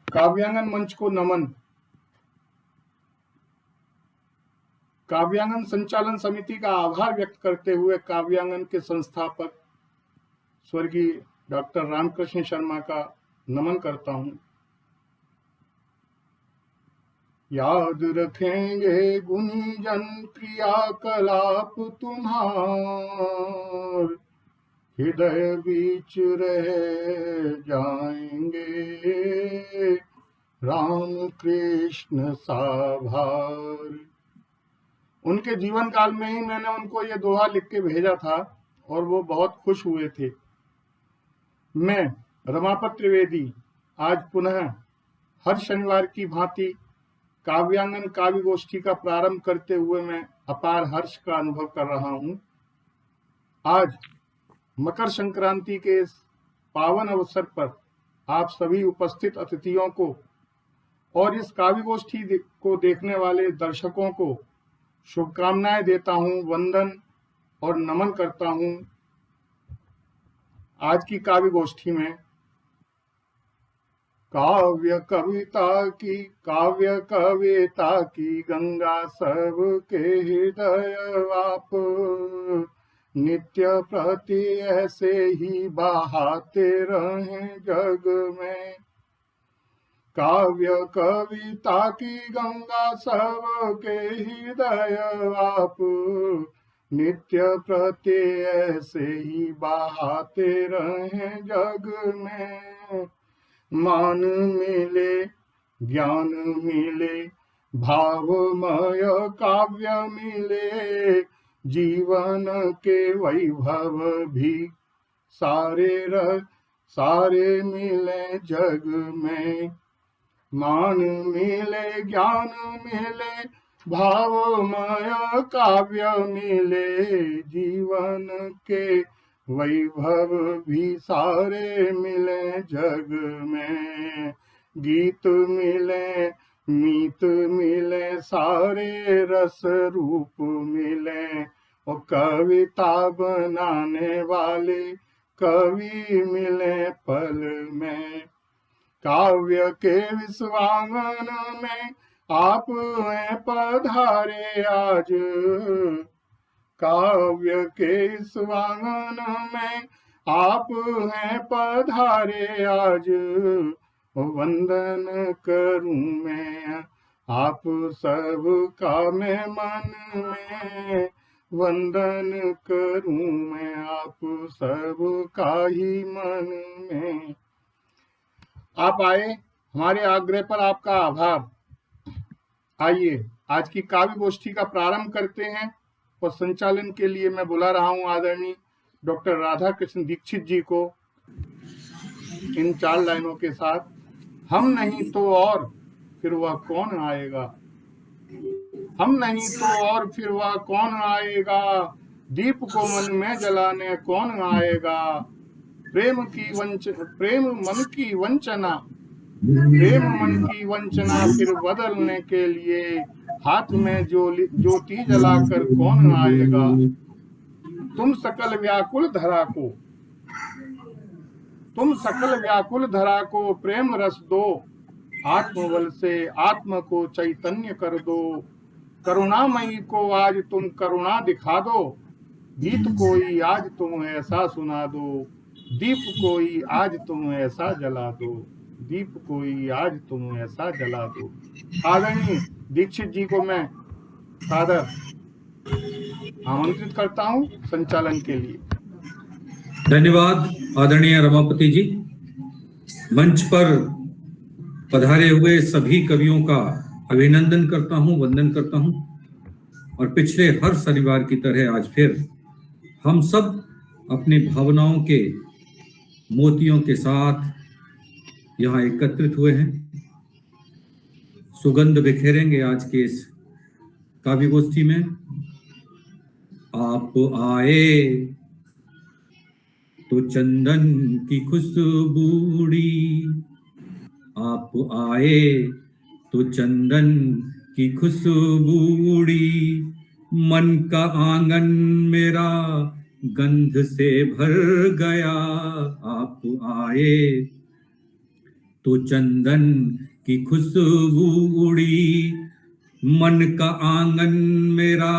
काव्यांगन मंच को नमन। काव्यांगन संचालन समिति का आभार व्यक्त करते हुए काव्यांगन के संस्थापक स्वर्गीय डॉक्टर रामकृष्ण शर्मा का नमन करता हूं। याद रखेंगे गुणीजन क्रियाकलाप तुम्हार, हृदय बीच रह जाएंगे राम कृष्ण साभार। उनके जीवन काल में ही मैंने उनको ये दोहा लिख के भेजा था और वो बहुत खुश हुए थे। मैं रमापत त्रिवेदी आज पुनः हर शनिवार की भांति काव्यांगन काव्य गोष्ठी का प्रारंभ करते हुए मैं अपार हर्ष का अनुभव कर रहा हूं। आज मकर संक्रांति के इस पावन अवसर पर आप सभी उपस्थित अतिथियों को और इस काव्य गोष्ठी को देखने वाले दर्शकों को शुभकामनाएं देता हूं, वंदन और नमन करता हूं। आज की काव्य गोष्ठी में काव्य कविता की गंगा सबके हृदय आप, नित्य प्रति ऐसे ही बहाते रहें जग में। काव्य कविता की गंगा सबके हृदय आप, नित्य प्रति ऐसे ही बहाते रहें जग में। मान मिले ज्ञान मिले भावमय काव्य मिले, जीवन के वैभव भी सारे मिले जग में। मान मिले ज्ञान मिले भावमय काव्य मिले, जीवन के वैभव भी सारे मिले जग में। गीत मिले मीत मिले सारे रस रूप मिले, और कविता बनाने वाले कवि मिले पल में। काव्य के विश्वांगन में आप हैं पधारे आज, काव्य के विश्वांगन में आप हैं पधारे आज। वंदन करूं मैं आप सबका मैं मन में, वंदन करूं मैं आप सबका ही मन में। आप आए, हमारे आग्रह पर आपका आभार। आइए आज की काव्य गोष्ठी का प्रारंभ करते हैं और संचालन के लिए मैं बुला रहा हूं आदरणीय डॉक्टर राधा कृष्ण दीक्षित जी को इन 4 लाइनों के साथ। हम नहीं तो और फिर वह कौन आएगा, हम नहीं तो और फिर वह कौन आएगा, दीप को मन में जलाने कौन आएगा। प्रेम मन की वंचना फिर बदलने के लिए, हाथ में ज्योति जलाकर कौन आएगा। तुम सकल व्याकुल धरा को प्रेम रस दो, आत्मबल से आत्म को चैतन्य कर दो। करुणामयी को आज तुम करुणा दिखा दो, गीत कोई आज तुम ऐसा सुना दो, दीप कोई आज तुम ऐसा जला दो, दीप कोई आज तुम ऐसा जला दो। आदरणीय दीक्षित जी को मैं सादर आमंत्रित करता हूं संचालन के लिए। धन्यवाद आदरणीय रमापति जी। मंच पर पधारे हुए सभी कवियों का अभिनंदन करता हूं, वंदन करता हूं। और पिछले हर शनिवार की तरह आज फिर हम सब अपनी भावनाओं के मोतियों के साथ यहाँ एकत्रित हुए हैं। सुगंध बिखेरेंगे आज के इस काव्य गोष्ठी में। आप आए तो चंदन की खुशबूड़ी, आप आए तो चंदन की खुशबूड़ी, मन का आंगन मेरा गंध से भर गया। आप आए तो चंदन की खुशबू उड़ी, मन का आंगन मेरा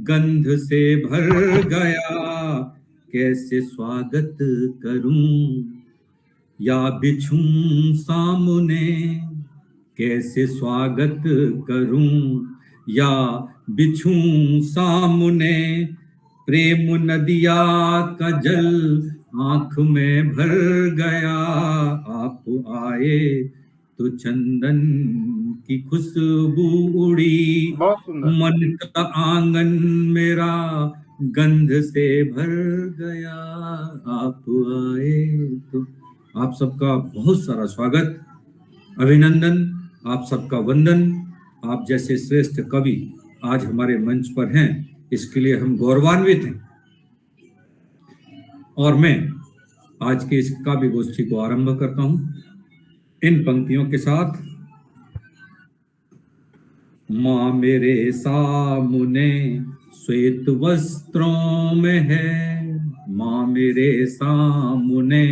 गंध से भर गया, कैसे स्वागत करूं या बिछूं सामने, कैसे स्वागत करूं या बिछूं सामने, प्रेम नदिया का जल आंख में भर गया, आप आए तो चंदन की खुशबू उड़ी, बहुत सुंदर। मन का आंगन मेरा गंध से भर गया, आप आए तो। आप सबका बहुत सारा स्वागत, अभिनंदन, आप सबका वंदन। आप जैसे श्रेष्ठ कवि आज हमारे मंच पर हैं, इसके लिए हम गौरवान्वित हैं। और मैं आज के इस काव्य गोष्ठी को आरंभ करता हूं इन पंक्तियों के साथ। माँ मेरे सामने श्वेत वस्त्रों में है, माँ मेरे सामने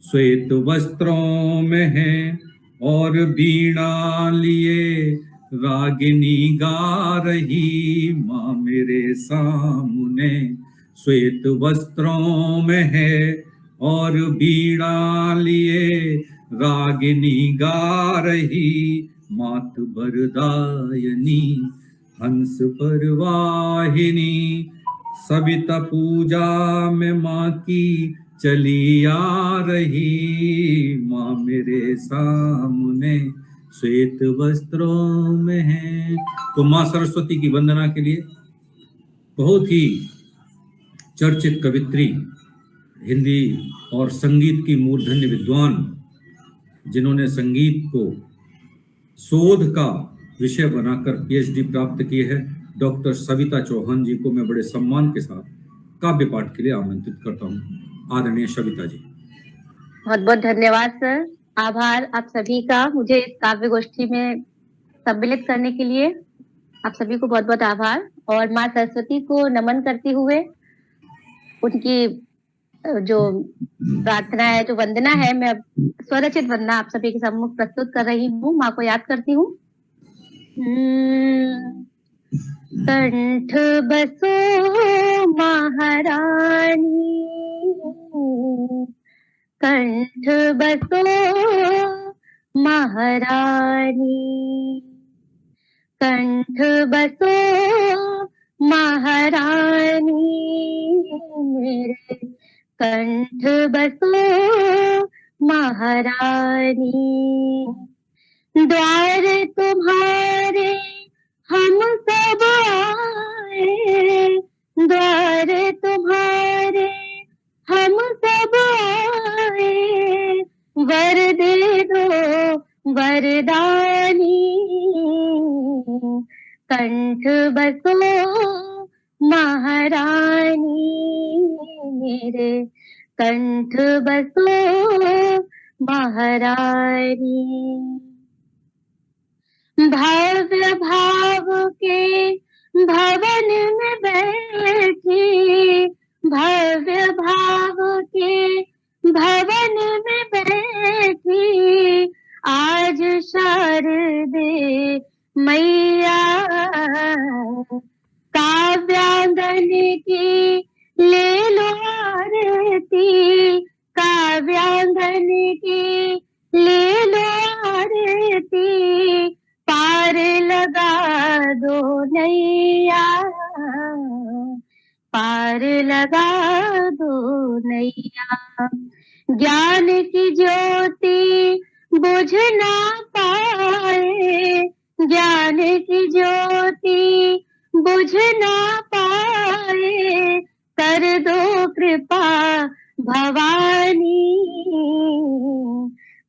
श्वेत वस्त्रों में है, और बीणा लिए रागिनी गा रही, माँ मेरे सामने श्वेत वस्त्रों में है, और बीणा लिए रागिनी गा रही, मात बरदायनी हंस पर वाहिनी, सविता पूजा में माँ की चली आ रही, माँ मेरे सामने श्वेत वस्त्रों में है। तो माँ सरस्वती की वंदना के लिए बहुत ही चर्चित कवित्री, हिंदी और संगीत की मूर्धन्य विद्वान, जिन्होंने संगीत को शोध का विषय बनाकर पीएचडी प्राप्त की है, डॉक्टर सविता चौहान जी को मैं बड़े सम्मान के साथ काव्य पाठ के लिए आमंत्रित करता हूं। आदरणीय सविता जी। बहुत बहुत धन्यवाद सर, आभार आप सभी का मुझे इस काव्य गोष्ठी में सम्मिलित करने के लिए। आप सभी को बहुत बहुत आभार, और माँ सरस्वती को नमन करते हुए उनकी जो प्रार्थना है, जो वंदना है, मैं स्वरचित वंदना आप सभी के सम्मुख प्रस्तुत कर रही हूँ। माँ को याद करती हूँ। कंठ बसो महारानी, कंठ बसो महारानी, कंठ बसो महारानी, मेरे कंठ बसो महारानी, द्वार तुम्हारे हम सब आए, द्वार तुम्हारे हम सब आए, वर दे दो वरदानी, कंठ बसो महारानी, मेरे कंठ बसो महारानी, भव्य भाव के भवन में बैठी, भव्य भाव के भवन में बैठी, आज शारदे मैया, काव्यांगन की ले लो आरती, काव्यांगन की ले लो आरती, पार लगा दो नैया, पार लगा दो नैया, ज्ञान की ज्योति बुझ ना पाए, ज्ञान की ज्योति बुझ ना पाए, कर दो कृपा भवानी,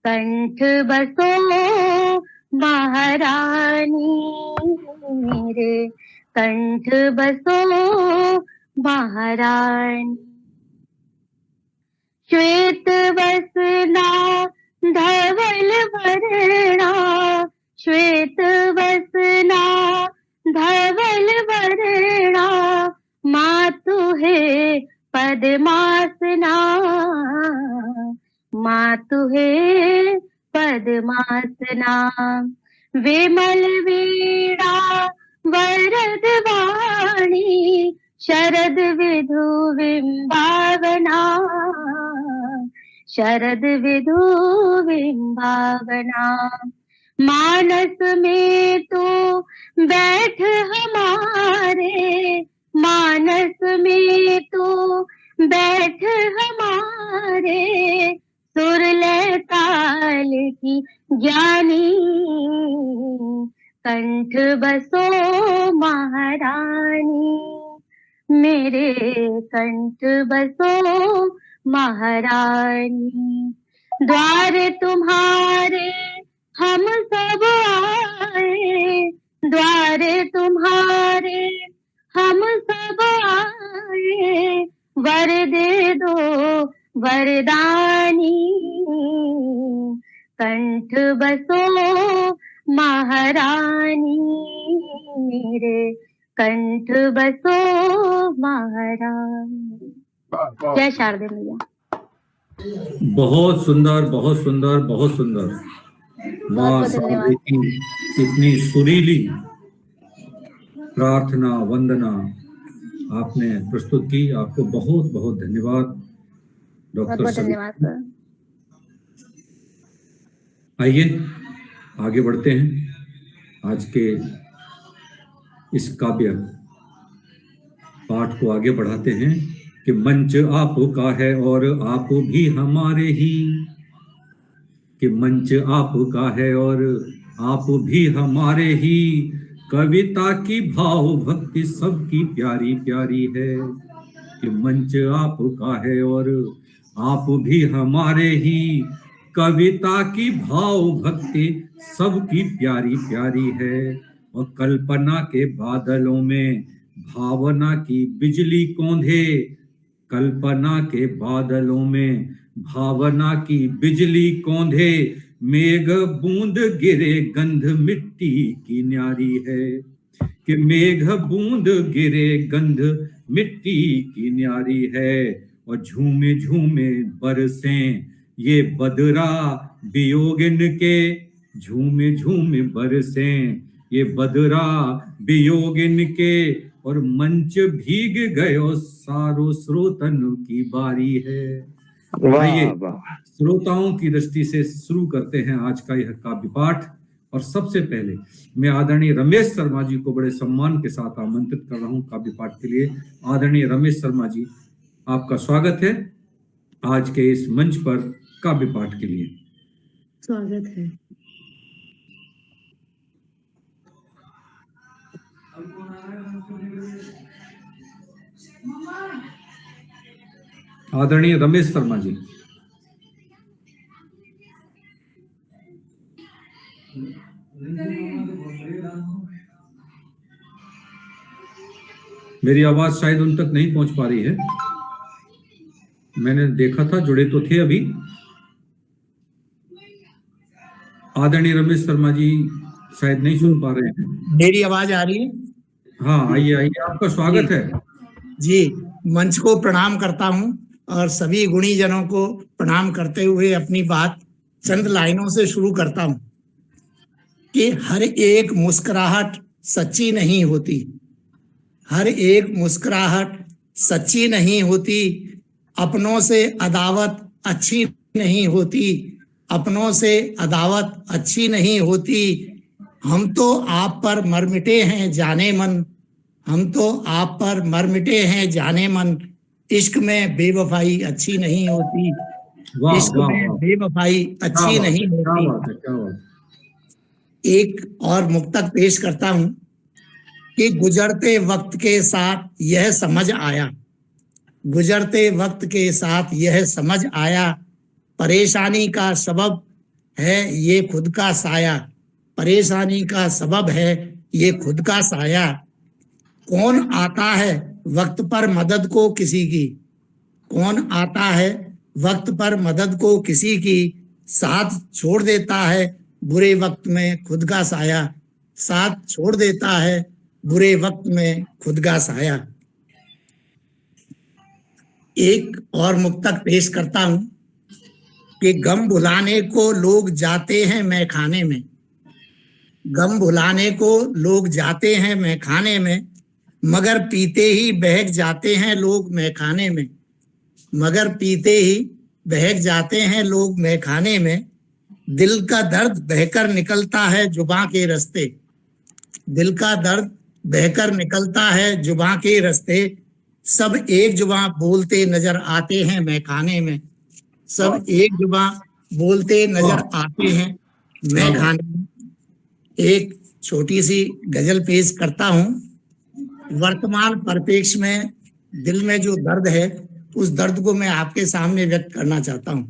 कंठ बसो महारानी, मेरे कंठ बसो महारानी, श्वेत वसना धवल वरणा, श्वेत वसना धवल वरणा, मातु है पद्मासना, मातु है सिंहासना विमल वीणा वरद वाणी शरद विधु विंबावना शरद विधु विंबावना मानस में तू बैठ हमारे मानस में तू बैठ हमारे सुर लय ताल की ज्ञानी कंठ बसो महारानी मेरे कंठ बसो महारानी द्वार तुम्हारे हम सब आए द्वार तुम्हारे हम सब आए वर दे दो वरदानी कंठ बसो महारानी मेरे कंठ बसो महारानी। जय शारदे मैया। बहुत सुंदर बहुत सुंदर बहुत सुंदर। माँ शारदे की इतनी सुरीली प्रार्थना वंदना आपने प्रस्तुत की, आपको बहुत बहुत धन्यवाद डॉक्टर। धन्यवाद सर। आइए आगे बढ़ते हैं। आज के इस काव्य पाठ को आगे बढ़ाते हैं कि मंच आपका है और आप भी हमारे ही, कि मंच आपका है और आप भी हमारे ही, कविता की भाव भक्ति सबकी प्यारी प्यारी है। कि मंच आपका है और आप भी हमारे ही, कविता की भाव भक्ति सबकी प्यारी प्यारी है। और कल्पना के बादलों में भावना की बिजली कौंधे, कल्पना के बादलों में भावना की बिजली कौंधे, मेघ बूंद गिरे गंध मिट्टी की न्यारी है। कि मेघ बूंद गिरे गंध मिट्टी की न्यारी है। और झूमे झूमे बरसें ये बदरा वियोगिन के, झूमे झूमे बरसें ये बदरा वियोगिन के। और मंच भीग गयो सारो श्रोतन की बारी है। आइए श्रोताओं की दृष्टि से शुरू करते हैं आज का यह काव्य पाठ। और सबसे पहले मैं आदरणीय रमेश शर्मा जी को बड़े सम्मान के साथ आमंत्रित कर रहा हूं काव्य पाठ के लिए। आदरणीय रमेश शर्मा जी, आपका स्वागत है आज के इस मंच पर काव्य पाठ के लिए। स्वागत है। आदरणीय रमेश शर्मा जी। मेरी आवाज शायद उन तक नहीं पहुंच पा रही है। मैंने देखा था जुड़े तो थे अभी। आदरणीय रमेश शर्मा जी शायद नहीं सुन पा रहे हैं। मेरी आवाज आ रही है? हाँ, आइए आइए, आपका स्वागत है जी। मंच को प्रणाम करता हूं और सभी गुणीजनों को प्रणाम करते हुए अपनी बात चंद लाइनों से शुरू करता हूं कि हर एक मुस्कुराहट सच्ची नहीं होती, हर एक मुस्कुराहट सच्ची नहीं होती। अपनों से अदावत अच्छी नहीं होती, अपनों से अदावत अच्छी नहीं होती। हम तो आप पर मर मिटे हैं जाने मन, हम तो आप पर मर मिटे हैं जाने मन। इश्क में बेवफाई अच्छी नहीं होती, इश्क में बेवफाई अच्छी नहीं होती। एक और मुक्तक पेश करता हूं कि गुजरते वक्त के साथ यह समझ आया, गुजरते वक्त के साथ यह समझ आया। परेशानी का सबब है ये खुद का साया, परेशानी का सबब है ये खुद का साया। कौन आता है वक्त पर मदद को किसी की, कौन आता है वक्त पर मदद को किसी की। साथ छोड़ देता है बुरे वक्त में खुद का साया, साथ छोड़ देता है बुरे वक्त में खुद का साया। एक और मुक्तक पेश करता हूं कि गम भुलाने को लोग जाते हैं मैखाने में, गम भुलाने को लोग जाते हैं मैखाने में, मगर पीते ही बहक जाते हैं लोग मैखाने में, मगर पीते ही बहक जाते हैं लोग मैखाने में। दिल का दर्द बहकर निकलता है जुबां के रास्ते, दिल का दर्द बहकर निकलता है जुबां के रास्ते। सब एक जुबां बोलते नजर आते हैं मैखाने में, सब एक जुबां बोलते नजर आते हैं मैखाने में। एक छोटी सी गजल पेश करता हूं। वर्तमान परिप्रेक्ष्य में दिल में जो दर्द है, उस दर्द को मैं आपके सामने व्यक्त करना चाहता हूं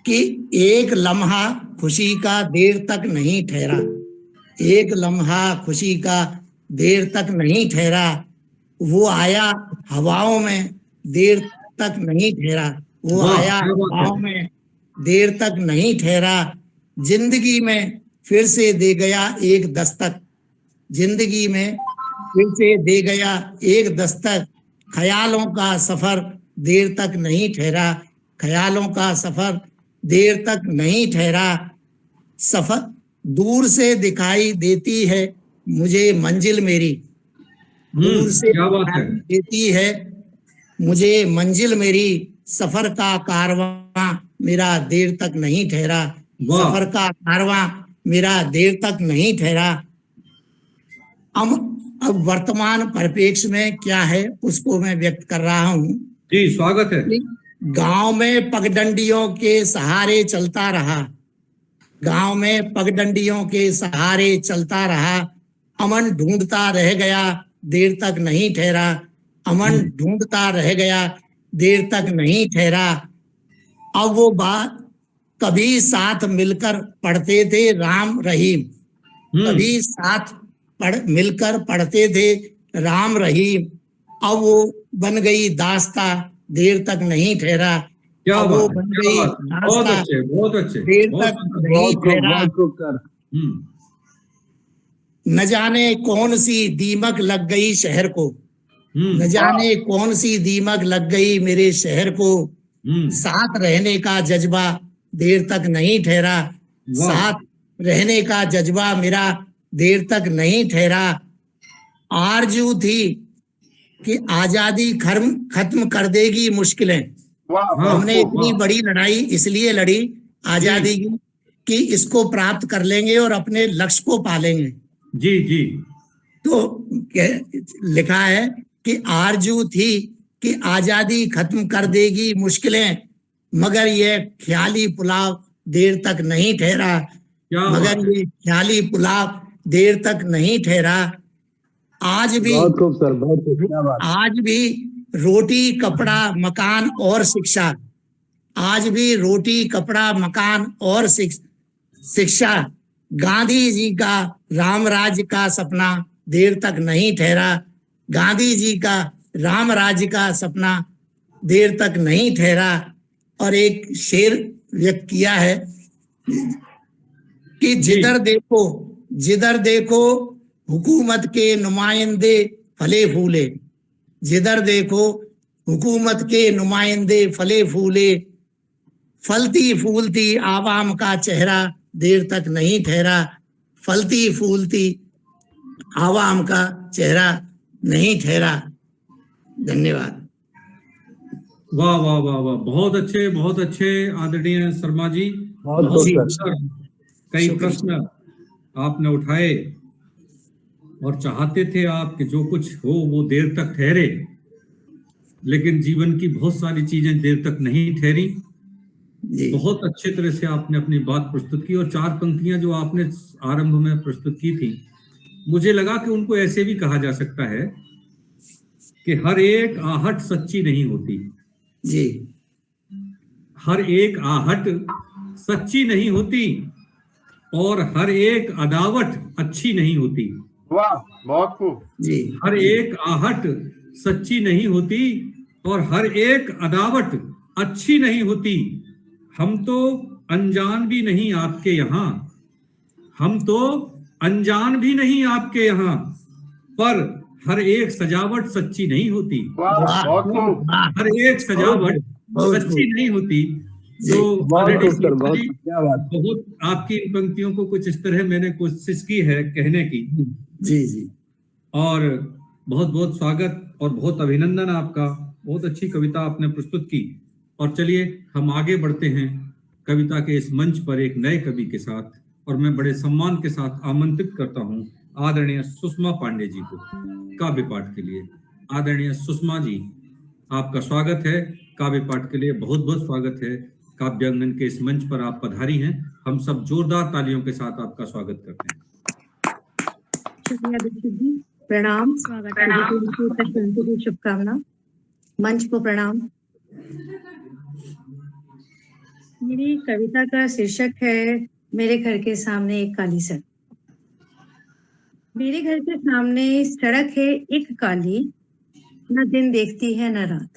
कि एक लम्हा खुशी का देर तक नहीं ठहरा, एक लम्हा खुशी का देर तक नहीं ठहरा, वो आया हवाओं में देर तक नहीं ठहरा, वो आया हवाओं में देर तक नहीं ठहरा। जिंदगी में फिर से दे गया एक दस्तक, जिंदगी में फिर से दे गया एक दस्तक। ख्यालों का सफर देर तक नहीं ठहरा, ख्यालों का सफर देर तक नहीं ठहरा। सफर दूर से दिखाई देती है मुझे मंजिल मेरी, दूर से दिखाई देती है मुझे मंजिल मेरी। सफर का कारवां मेरा देर तक नहीं ठहरा, सफर का कारवां मेरा देर तक नहीं ठहरा। अब वर्तमान परिप्रेक्ष्य में क्या है उसको मैं व्यक्त कर रहा हूं। जी स्वागत है। गांव में पगडंडियों के सहारे चलता रहा, गांव में पगडंडियों के सहारे चलता रहा। अमन ढूंढता रह गया देर तक नहीं ठहरा, अमन ढूंढता रह गया देर तक नहीं ठहरा। अब वो बात कभी साथ मिलकर पढ़ते थे राम रहीम, कभी साथ मिलकर पढ़ते थे राम रहीम। अब वो बन गई दास्ता देर तक नहीं ठहरा, क्या वो बात, बन क्या गई बात, बहुत दास्ता अच्छे, बहुत अच्छे, देर बहुत तक अच्छे, नहीं ठहरा। हम्म, न जाने कौन सी दीमक लग गई शहर को, न जाने कौन सी दीमक लग गई मेरे शहर को। साथ रहने का जज्बा देर तक नहीं ठहरा, साथ रहने का जज्बा मेरा देर तक नहीं ठहरा। आरजू थी कि आजादी खत्म कर देगी मुश्किलें, हमने इतनी बड़ी लड़ाई इसलिए लड़ी आजादी की कि इसको प्राप्त कर लेंगे और अपने लक्ष्य को पालेंगे। जी जी। तो लिखा है कि आरजू थी कि आजादी खत्म कर देगी मुश्किलें, मगर ये ख्याली पुलाव देर तक नहीं ठहरा, मगर ये ख्याली पुलाव देर तक नहीं ठहरा। आज भी आज भी रोटी कपड़ा मकान और शिक्षा, आज भी रोटी कपड़ा मकान और शिक्षा। गांधी जी का राम राज्य का सपना देर तक नहीं ठहरा, गांधी जी का राम राज्य का सपना देर तक नहीं ठहरा। और एक शेर व्यक्त किया है कि जिधर देखो हुकूमत के नुमाइंदे फले फूले, जिधर देखो हुकूमत के नुमाइंदे फले फूले। फलती फूलती आवाम का चेहरा देर तक नहीं ठहरा, फलती फूलती आवाम का चेहरा नहीं ठहरा। धन्यवाद। वाह वाह वाह वाह, बहुत अच्छे आदरणीय शर्मा जी, बहुत सुंदर। कई प्रश्न आपने उठाए और चाहते थे आप कि जो कुछ हो वो देर तक ठहरे, लेकिन जीवन की बहुत सारी चीजें देर तक नहीं ठहरी। बहुत अच्छे तरह से आपने अपनी बात प्रस्तुत की और 4 पंक्तियां जो आपने आरंभ में प्रस्तुत की थी, मुझे लगा कि उनको ऐसे भी कहा जा सकता है कि हर एक आहट सच्ची नहीं होती जी, हर एक आहट सच्ची नहीं होती और हर एक अदावट अच्छी नहीं होती। वाह, बहुत खूब जी। हर एक आहट सच्ची नहीं होती और हर एक अदावट अच्छी नहीं होती। हम तो अनजान भी नहीं आपके यहाँ, हम तो अनजान भी नहीं आपके यहाँ, पर हर एक सजावट सच्ची नहीं होती। वाह, बहुत खूब। हर एक सजावट सच्ची नहीं होती, तो बहुत ऑलरेडी खूब सर, बहुत क्या बात। बहुत आपकी इन पंक्तियों को कुछ इस तरह मैंने कोशिश की है कहने की। जी जी। और बहुत बहुत स्वागत और बहुत अभिनंदन आपका। बहुत अच्छी कविता आपने प्रस्तुत की। और चलिए हम आगे बढ़ते हैं कविता के इस मंच पर एक नए कवि के साथ। और मैं बड़े सम्मान के साथ आमंत्रित करता हूं आदरणीय सुषमा पांडे जी को काव्य पाठ के लिए। आदरणीय सुषमा जी, आपका स्वागत है काव्य पाठ के लिए। बहुत बहुत स्वागत है। काव्यांगन के इस मंच पर आप पधारी हैं। हम सब जोरदार तालियों के साथ आपका स्वागत करते हैं। शुक्रिया दीक्षित जी। प्रणाम। संक्रांति की शुभकामना। मंच को प्रणाम। मेरी कविता का शीर्षक है मेरे घर के सामने एक काली सड़क। मेरे घर के सामने सड़क है एक काली, न दिन देखती है न रात।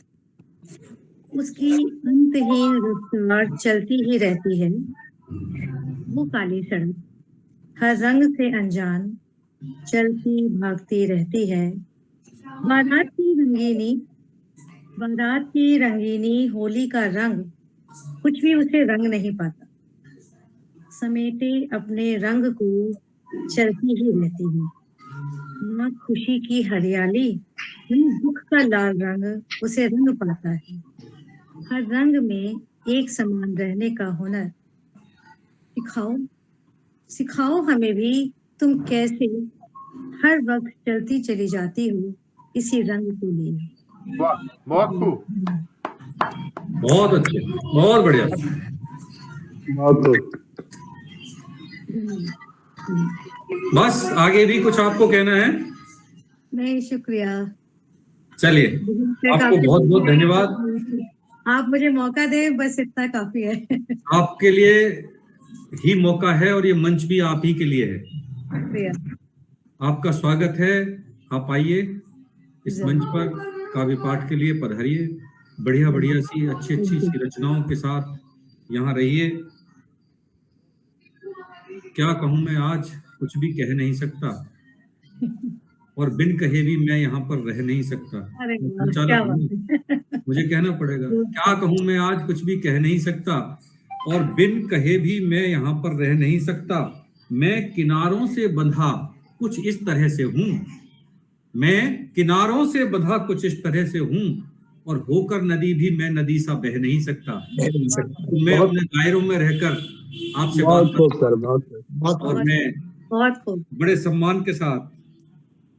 उसकी अंतहीन रफ्तार चलती ही रहती है। वो काली सड़क हर रंग से अनजान चलती भागती रहती है। बारात की रंगीनी होली का रंग कुछ भी उसे रंग नहीं पाता। समेटे अपने रंग को चलती ही रहती है। ना खुशी की हरियाली न दुख का लाल रंग उसे रंग पाता है। हर रंग में एक समान रहने का हुनर सिखाओ हमें भी, तुम कैसे हर वक्त चलती चली जाती हो इसी रंग को लिए। वाह, बहुत खूब। बहुत अच्छे, बहुत बढ़िया। बहुत खूब। बस आगे भी कुछ आपको कहना है? नहीं, शुक्रिया। चलिए, आपको बहुत बहुत धन्यवाद। आप मुझे मौका दें, बस इतना काफी है। आपके लिए ही मौका है और ये मंच भी आप ही के लिए है। शुक्रिया। आपका स्वागत है। आप आइए इस मंच पर काव्य पाठ के लिए पधारिए। बढ़िया बढ़िया सी अच्छी अच्छी सी रचनाओं के साथ यहाँ रहिए। क्या कहूँ मैं, आज कुछ भी कह नहीं सकता और बिन कहे भी मैं यहाँ पर रह नहीं सकता। संचालक हूँ, मुझे कहना पड़ेगा। क्या कहूँ मैं, आज कुछ भी कह नहीं सकता और बिन कहे भी मैं यहाँ पर रह नहीं सकता। मैं किनारों से बंधा कुछ इस तरह से हूँ। मैं किनारों से बंधा कुछ इस तरह से हूँ और होकर नदी भी मैं नदी सा बह नहीं सकता। तो मैं अपने दायरों में रहकर आपसे बात करता हूँ और मैं बड़े सम्मान के साथ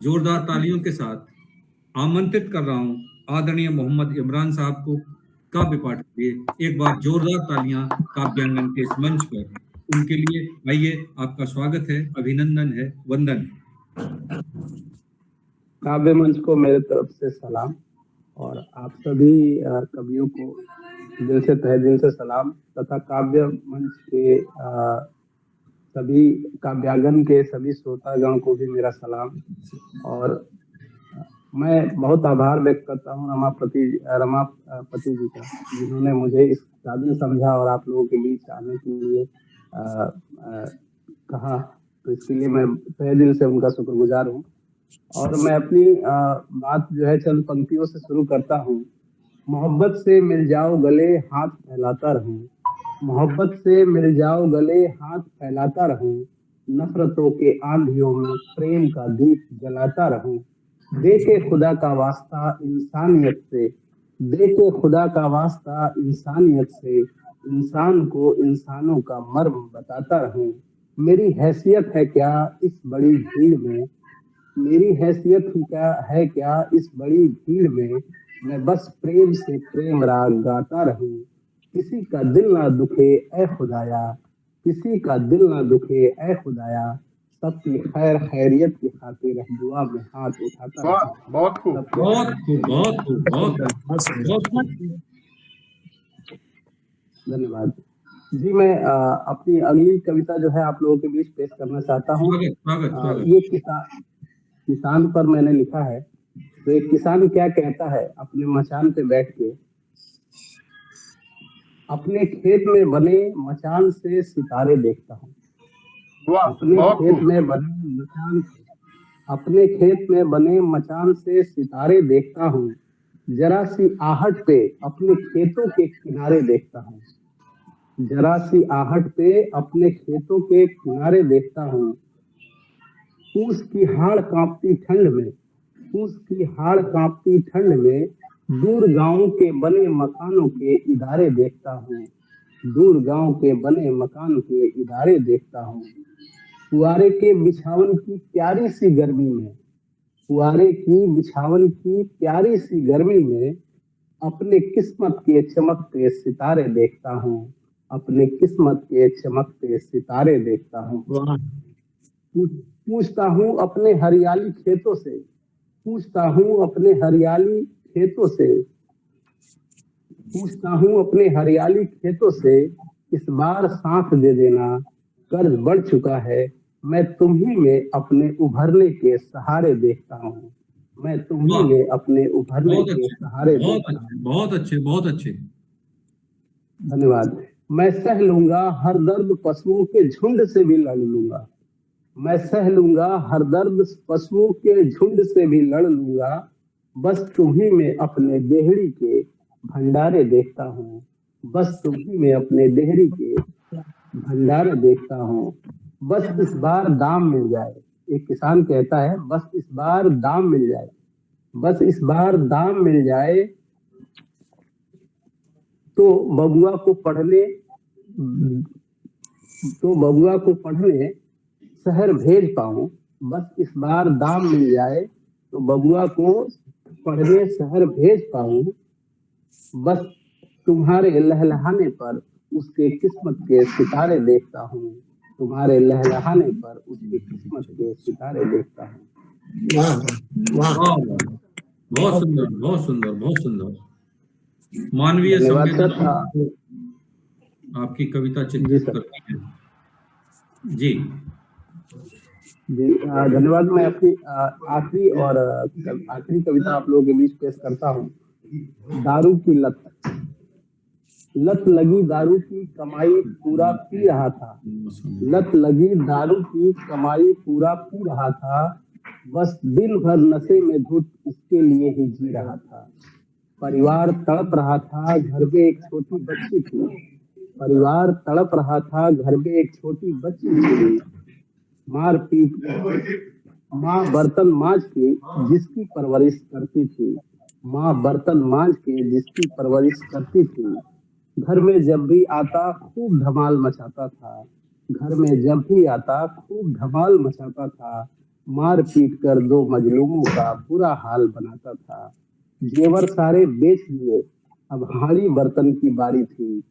जोरदार तालियों के साथ आमंत्रित कर रहा हूँ आदरणीय मोहम्मद इमरान साहब को काव्य पाठ के लिए। एक बार जोरदार तालियां काव्यांगन के इस मंच पर उनके लिए। आइए, आपका स्वागत है, अभिनंदन है, वंदन है। काव्य मंच को मेरे तरफ से सलाम और आप सभी कवियों को दिल से तहे दिल से सलाम तथा काव्य मंच के सभी काव्यांगन के सभी श्रोतागण को भी मेरा सलाम। और मैं बहुत आभार व्यक्त करता हूँ रमापति जी का, जिन्होंने मुझे इस काबिल समझा और आप लोगों के बीच आने के लिए कहा। तो इसके लिए मैं तहे दिल से उनका शुक्रगुजार हूँ। और मैं अपनी बात जो है चंद पंक्तियों से शुरू करता हूँ। मोहब्बत से मिल जाओ गले हाथ फैलाता रहूं, मोहब्बत से मिल जाओ गले हाथ फैलाता रहूं, नफरतों के आंधियों में प्रेम का दीप जलाता रहूं। देखे खुदा का वास्ता इंसानियत से, देखे खुदा का वास्ता इंसानियत से, इंसान को इंसानों का मर्म बताता रहूं। मेरी हैसियत है क्या इस बड़ी भीड़ में, मेरी हैसियत क्या है क्या इस बड़ी भीड़ में, मैं बस प्रेम से प्रेम राग गाता रहूं। किसी का दिल ना दुखे ऐ खुदाया, किसी का दिल ना दुखे ऐ खुदाया, सबकी खैर खैरियत की खातिर दुआ में हाथ उठाता रहूं। बहुत खूब, बहुत खूब, बहुत खूब, बहुत खूब। धन्यवाद जी। मैं अपनी अगली कविता जो है आप लोगों के बीच पेश करना चाहता हूँ। ये किसान पर मैंने लिखा है। तो एक किसान क्या कहता है, अपने मचान पे बैठ के, अपने खेत में बने मचान से सितारे देखता हूँ। अपने खेत में बने मचान से सितारे देखता हूँ। जरा सी आहट पे अपने खेतों के किनारे देखता हूँ। जरा सी आहट पे अपने खेतों के किनारे देखता हूँ। फूस की हाड़ कांपती ठंड में, फूस की हाड़ कांपती ठंड में दूर गांव के बने मकानों के इधारे देखता हूँ। दूर गांव के बने मकान के इधारे देखता हूँ। फुआरे के बिछावन की प्यारी सी गर्मी में, फुआरे की बिछावन की प्यारी सी गर्मी में अपने किस्मत के चमकते सितारे देखता हूँ। अपने किस्मत के चमकते सितारे देखता हूँ। वाह, पूछता हूँ अपने हरियाली खेतों से, पूछता हूँ अपने हरियाली खेतों से, पूछता हूँ अपने हरियाली खेतों से, इस बार साथ दे देना, कर्ज बढ़ चुका है, मैं तुम्ही में अपने उभरने के सहारे देखता हूँ। मैं तुम्ही वाह, में अपने उभरने बहुत के अच्छे, सहारे बहुत देखता हूँ। अच्छे, बहुत अच्छे, बहुत अच्छे। धन्यवाद। मैं सह लूंगा हर दर्द, पशुओं के झुंड से भी लड़ लूंगा। मैं सह लूंगा हर दर्द, पशुओं के झुंड से भी लड़ लूंगा। बस तुम्ही में अपने देहड़ी के भंडारे देखता हूँ। बस तुम्ही में अपने देहड़ी के भंडारे देखता हूँ। बस इस बार दाम मिल जाए। एक किसान कहता है, बस इस बार दाम मिल जाए, बस इस बार दाम मिल जाए तो बबुआ को पढ़ने, तो बबुआ को पढ़ने शहर भेज पाऊं। बस इस बार दाम मिल जाए तो बबुआ को पढ़ने शहर भेज पाऊं। बस तुम्हारे लहलहाने पर उसके किस्मत के सितारे देखता हूँ। तुम्हारे लहलहाने पर उसकी किस्मत के सितारे देखता हूँ। वाह, वाह, वाह, वाह, बहुत सुंदर, बहुत सुंदर, बहुत सुंदर। मानवीय धन्यवाद सर। संवेदनाओं को आपकी कविता जी चित्रित सर, करती है। जी, जी धन्यवाद। मैं अपनी आखिरी और आखिरी कविता आप लोगों के बीच पेश करता हूँ। दारू की लत। लत लगी दारू की कमाई पूरा पी रहा था। लत लगी दारू की कमाई पूरा पी रहा था। बस दिन भर नशे में धुत उसके लिए ही जी रहा था। परिवार तड़प रहा था, घर में एक छोटी बच्ची थी। परिवार तड़प रहा था, घर में एक छोटी बच्ची थी। मार पीट, माँ बर्तन मांज के जिसकी परवरिश करती थी। माँ बर्तन मांज के जिसकी परवरिश करती थी। घर में जब भी आता खूब धमाल मचाता था। घर में जब भी आता खूब धमाल मचाता था। मार पीट कर दो मजलूमों का बुरा हाल बनाता था। जेवर सारे बेच दिए, अब हाड़ी बर्तन की बारी थी।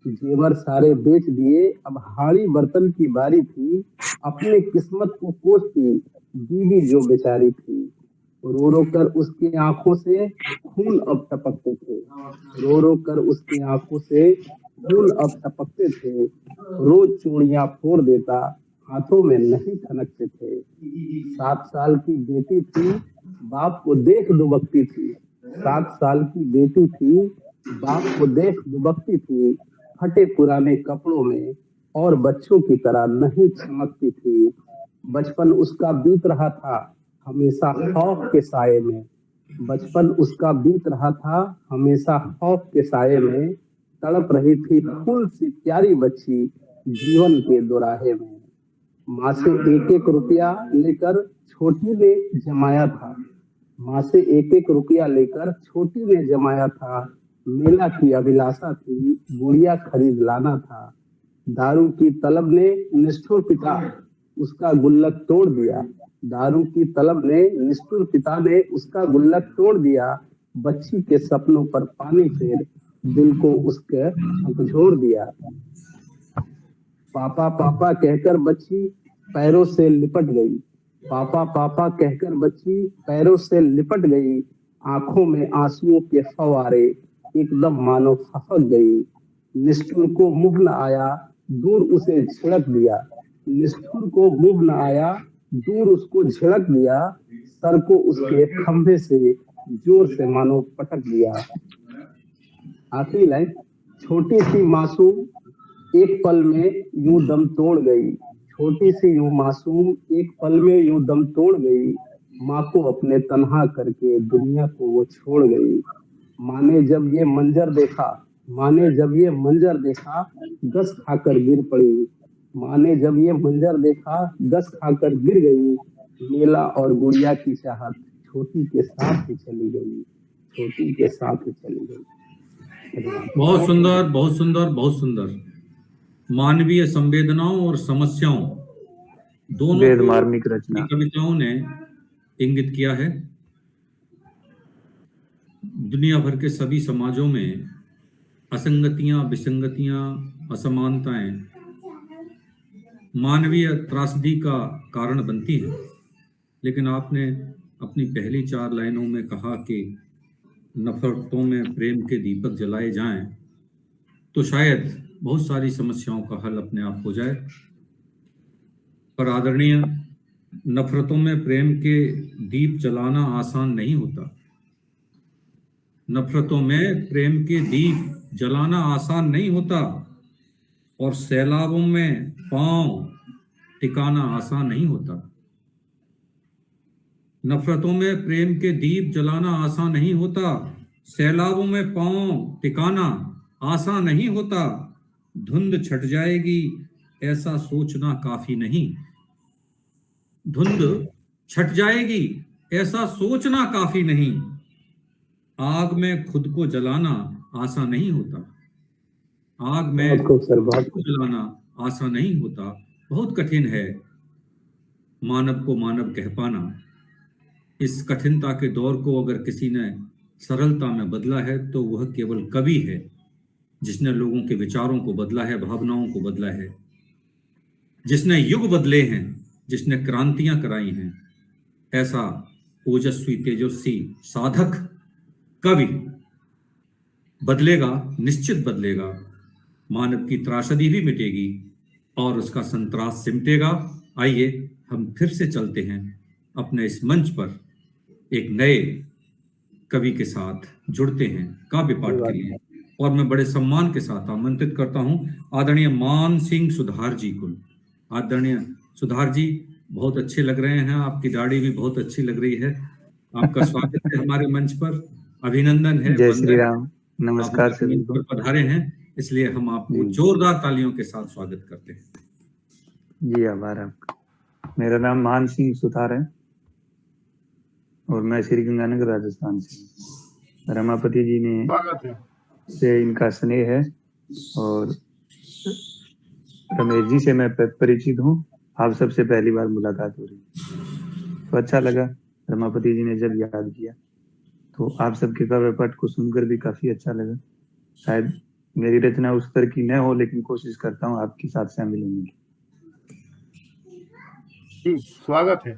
जेवर सारे बेच दिए, अब हाड़ी बर्तन की बारी थी। अपने किस्मत को कोसती बीवी जो बेचारी थी। रो रो कर उसकी आंखों से खून अब टपकते थे। रो रो कर उसकी आंखों से खून अब टपकते थे। रोज चूड़ियां फोड़ देता, हाथों में नहीं खनकते थे। 7 साल की बेटी थी, बाप को देख दुबकती थी। 7 साल की बेटी थी, बाप को देख दुबकती थी। फटे पुराने कपड़ों में और बच्चों की तरह नहीं चमकती थी। बचपन उसका बीत रहा था हमेशा खौफ के साए में। बचपन उसका बीत रहा था हमेशा खौफ के साए में। तड़प रही थी फूल सी प्यारी बच्ची जीवन के दोराहे में। माँ से एक एक रुपया लेकर छोटी ने जमाया था। माँ से एक एक रुपया लेकर छोटी ने जमाया था। मेला की अभिलाषा थी, गुड़िया खरीद लाना था। दारू की तलब ने निष्ठुर पिता उसका गुल्लक तोड़ दिया। दारू की तलब ने निष्ठुर पिता ने उसका गुल्लक तोड़ दिया। बच्ची के सपनों पर पानी फेर दिल को उसके झकझोर दिया। पापा पापा कहकर बच्ची पैरों से लिपट गई। पापा पापा कहकर बच्ची पैरों से लिपट गई। आंखों में आंसुओं के फव्वारे एकदम मानो खपक गई। निष्ठुर को मुंह न आया, दूर उसे झिड़क दिया। निष्ठुर को मुंह न आया, दूर उसको झिड़क दिया। सर को उसके खंभे से जोर से मानो पटक दिया। आखिरी लाइन, छोटी सी मासूम एक पल में यूं दम तोड़ गई। छोटी सी यूं मासूम एक पल में यूं दम तोड़ गई। माँ को अपने तन्हा करके दुनिया को वो छोड़ गई। माँ ने जब ये मंजर देखा माँ ने जब ये मंजर देखा गस खाकर गिर पड़ी। माँ ने जब ये मंजर देखा गस खाकर गिर गई। मेला और गुड़िया की चाहत छोटी के साथ ही चली गई, छोटी के साथ ही चली गई। बहुत सुंदर, बहुत सुंदर, बहुत सुंदर। मानवीय संवेदनाओं और समस्याओं दोनों वेद को मार्मिक रचना कविताओं ने इंगित किया है। दुनिया भर के सभी समाजों में असंगतियां, विसंगतियां, असमानताएं मानवीय त्रासदी का कारण बनती हैं। लेकिन आपने अपनी पहली 4 लाइनों में कहा कि नफरतों में प्रेम के दीपक जलाए जाएं, तो शायद बहुत सारी समस्याओं का हल अपने आप हो जाए। पर आदरणीय, नफरतों में प्रेम के दीप जलाना आसान नहीं होता। नफरतों में प्रेम के दीप जलाना आसान नहीं होता, और सैलाबों में पांव टिकाना आसान नहीं होता। नफरतों में प्रेम के दीप जलाना आसान नहीं होता, सैलाबों में पांव टिकाना आसान नहीं होता। धुंध छट जाएगी ऐसा सोचना काफी नहीं, धुंध छट जाएगी ऐसा सोचना काफी नहीं। आग में खुद को जलाना आसान नहीं होता, आग में खुद को जलाना आसान नहीं होता, बहुत कठिन है मानव को मानव कह पाना। इस कठिनता के दौर को अगर किसी ने सरलता में बदला है तो वह केवल कवि है, जिसने लोगों के विचारों को बदला है, भावनाओं को बदला है, जिसने युग बदले हैं, जिसने क्रांतियां कराई हैं। ऐसा ओजस्वी तेजस्वी साधक कवि बदलेगा, निश्चित बदलेगा। मानव की त्रासदी भी मिटेगी और उसका संतरास सिमटेगा। आइए हम फिर से चलते हैं अपने इस मंच पर, एक नए कवि के साथ जुड़ते हैं काव्य पाठ के लिए। और मैं बड़े सम्मान के साथ आमंत्रित करता हूं आदरणीय मान सिंह सुधार जी को। आदरणीय सुधार जी, बहुत अच्छे लग रहे हैं, आपकी दाढ़ी भी बहुत अच्छी लग रही है। आपका स्वागत है हमारे मंच पर, अभिनंदन है। जय श्री राम, नमस्कार सभी को। पधारे हैं, इसलिए हम आपको जोरदार तालियों के साथ स्वागत करते हैं। जी आभार आपका। मेरा नाम मान सिंह सुथार है और मैं श्री गंगानगर राजस्थान से। रमापति जी ने से इनका स्नेह है और रमेश जी से मैं परिचित हूँ। आप सबसे पहली बार मुलाकात हो रही है, तो अच्छा लगा। रमापति जी ने जब याद किया तो आप सबके काव्य पाठ को सुनकर भी काफी अच्छा लगा। शायद मेरी रचना उस तरह की न हो, लेकिन कोशिश करता हूँ आपके साथ शामिल होने की। स्वागत है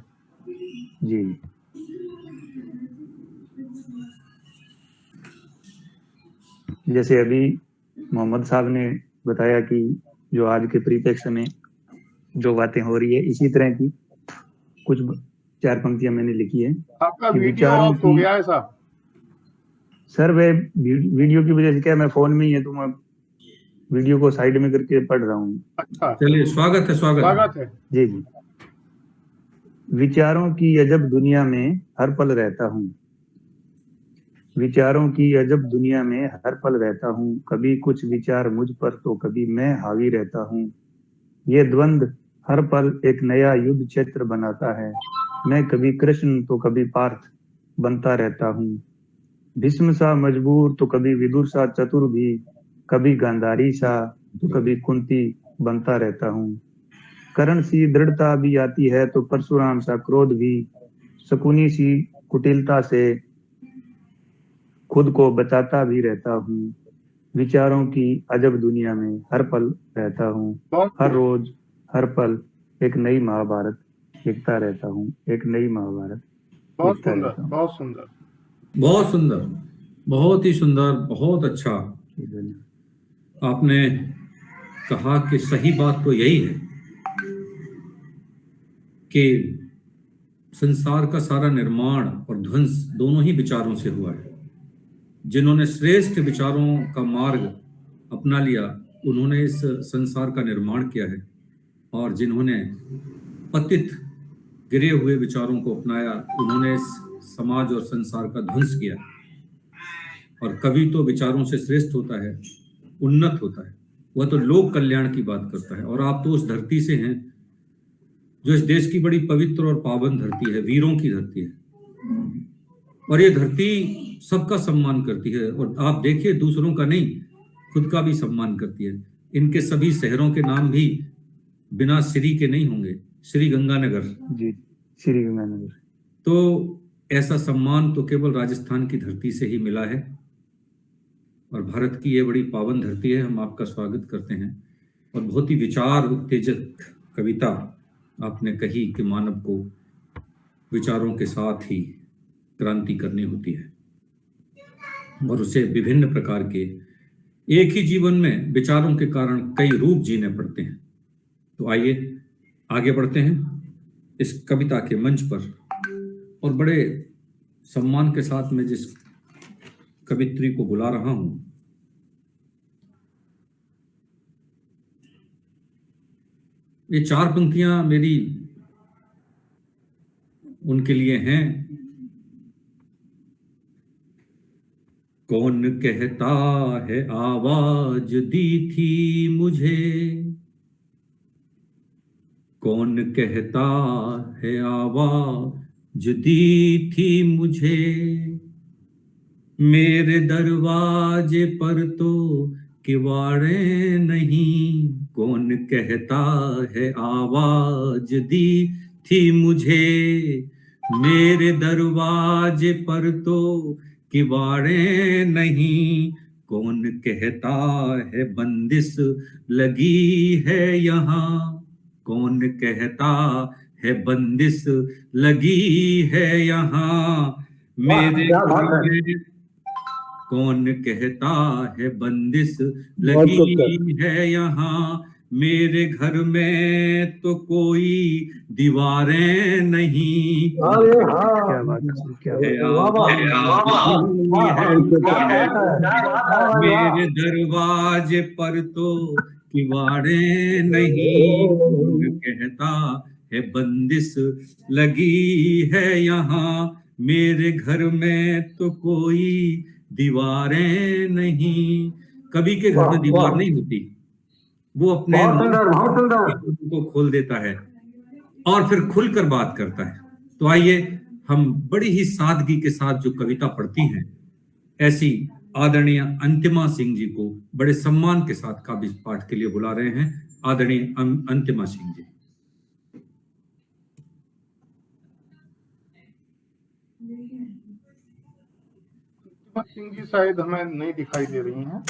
जी। जैसे अभी मोहम्मद साहब ने बताया कि जो आज के परिप्रेक्ष्य में जो बातें हो रही है, इसी तरह की कुछ 4 पंक्तियां मैंने लिखी है। आपका वीडियो ऑफ हो गया है साहब? सर वे वीडियो की वजह से क्या, मैं फोन में ही है तो मैं वीडियो को साइड में करके पढ़ रहा हूँ। अच्छा, चलिए, स्वागत है, स्वागत है। जी जी। विचारों की अजब दुनिया में हर पल रहता हूँ, विचारों की अजब दुनिया में हर पल रहता हूँ। कभी कुछ विचार मुझ पर तो कभी मैं हावी रहता हूँ। ये द्वंद हर पल एक नया युद्ध क्षेत्र बनाता है। मैं कभी कृष्ण तो कभी पार्थ बनता रहता हूँ। भीष्म सा मजबूर तो कभी विदुर सा चतुर भी, कभी गांधारी सा तो कभी कुंती बनता रहता हूँ। कर्ण सी दृढ़ता भी आती है तो परशुराम सा क्रोध भी, शकुनी सी कुटिलता से खुद को बचाता भी रहता हूँ। विचारों की अजब दुनिया में हर पल रहता हूँ। हर रोज हर पल एक नई महाभारत लिखता रहता हूँ, एक नई महाभारत लिखता रहता हूँ। बहुत सुंदर, बहुत सुंदर, बहुत ही सुंदर, बहुत अच्छा। आपने कहा कि सही बात तो यही है कि संसार का सारा निर्माण और ध्वंस दोनों ही विचारों से हुआ है। जिन्होंने श्रेष्ठ विचारों का मार्ग अपना लिया, उन्होंने इस संसार का निर्माण किया है, और जिन्होंने पतित गिरे हुए विचारों को अपनाया, उन्होंने इस समाज और संसार का ध्वंस किया। और कवि तो विचारों से श्रेष्ठ होता है, उन्नत होता है, वह तो लोक कल्याण की बात करता है। और आप तो उस धरती से हैं जो इस देश की बड़ी पवित्र और पावन धरती है, वीरों की धरती है, और ये धरती सबका सम्मान करती है। और आप देखिए, दूसरों का नहीं, खुद का भी सम्मान करती है। इनके सभी शहरों के नाम भी बिना श्री के नहीं होंगे, श्री गंगानगर जी, श्री गंगानगर। तो ऐसा सम्मान तो केवल राजस्थान की धरती से ही मिला है, और भारत की ये बड़ी पावन धरती है। हम आपका स्वागत करते हैं। और बहुत ही विचार उत्तेजक कविता आपने कही कि मानव को विचारों के साथ ही क्रांति करनी होती है, और उसे विभिन्न प्रकार के, एक ही जीवन में विचारों के कारण कई रूप जीने पड़ते हैं। तो आइए आगे बढ़ते हैं इस कविता के मंच पर। और बड़े सम्मान के साथ मैं जिस कवित्री को बुला रहा हूं, ये 4 पंक्तियां मेरी उनके लिए हैं। कौन कहता है आवाज दी थी मुझे, कौन कहता है आवाज दी थी मुझे, मेरे दरवाजे पर तो किवाड़े नहीं, कौन कहता है आवाज दी थी मुझे, मेरे दरवाजे पर तो किवाड़े नहीं, कौन कहता है बंदिश लगी है यहाँ, कौन कहता है बंदिश लगी है यहाँ, मेरे कौन कहता है बंदिश लगी है यहाँ, मेरे घर में तो कोई दीवारें नहीं, क्या बात है, मेरे दरवाजे पर तो किवाड़े नहीं, कौन कहता है बंदिश लगी है यहाँ, मेरे घर में तो कोई दीवारें नहीं। कवि के घर में दीवार नहीं होती, वो अपने को खोल देता है और फिर खुलकर बात करता है। तो आइए हम बड़ी ही सादगी के साथ जो कविता पढ़ती हैं, ऐसी आदरणीय अंतिमा सिंह जी को बड़े सम्मान के साथ काव्य पाठ के लिए बुला रहे हैं। आदरणीय अंतिमा सिंह जी। सिंह जी शायद हमें नहीं दिखाई दे रही हैं।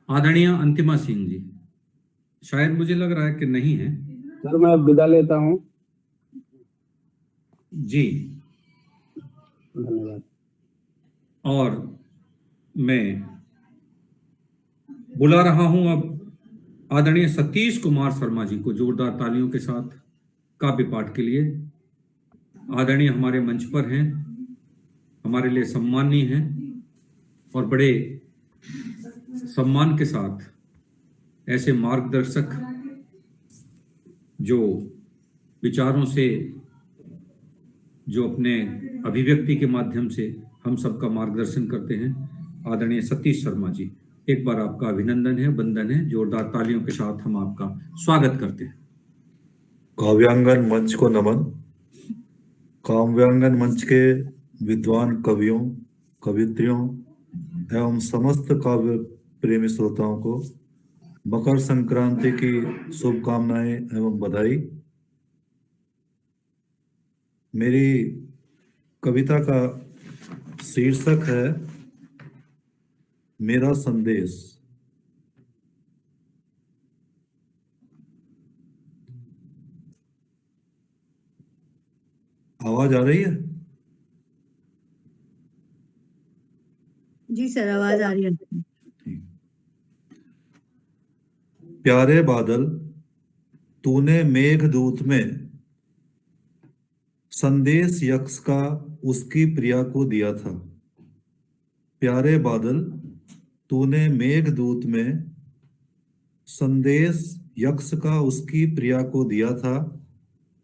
आदरणीय अंतिमा सिंह जी, शायद मुझे लग रहा है कि नहीं है। सर मैं विदा लेता हूँ जी, धन्यवाद। और मैं बुला रहा हूं अब आदरणीय सतीश कुमार शर्मा जी को जोरदार तालियों के साथ काव्य पाठ के लिए। आदरणीय हमारे मंच पर हैं, हमारे लिए सम्मानीय हैं, और बड़े सम्मान के साथ ऐसे मार्गदर्शक जो विचारों से, जो अपने अभिव्यक्ति के माध्यम से हम सबका मार्गदर्शन करते हैं, आदरणीय सतीश शर्मा जी, एक बार आपका अभिनंदन है, वंदन है। जोरदार तालियों के साथ हम आपका स्वागत करते हैं। काव्यांगन मंच को नमन। काव्यांगन मंच के विद्वान कवियों, कवित्रियों एवं समस्त काव्य प्रेमी श्रोताओं को मकर संक्रांति की शुभकामनाएं एवं बधाई। मेरी कविता का शीर्षक है मेरा संदेश। आवाज आ रही है? जी सर, आवाज आ रही है। प्यारे बादल, तूने मेघदूत में संदेश यक्ष का उसकी प्रिया को दिया था। प्यारे बादल, तूने मेघदूत में संदेश यक्ष का उसकी प्रिया को दिया था,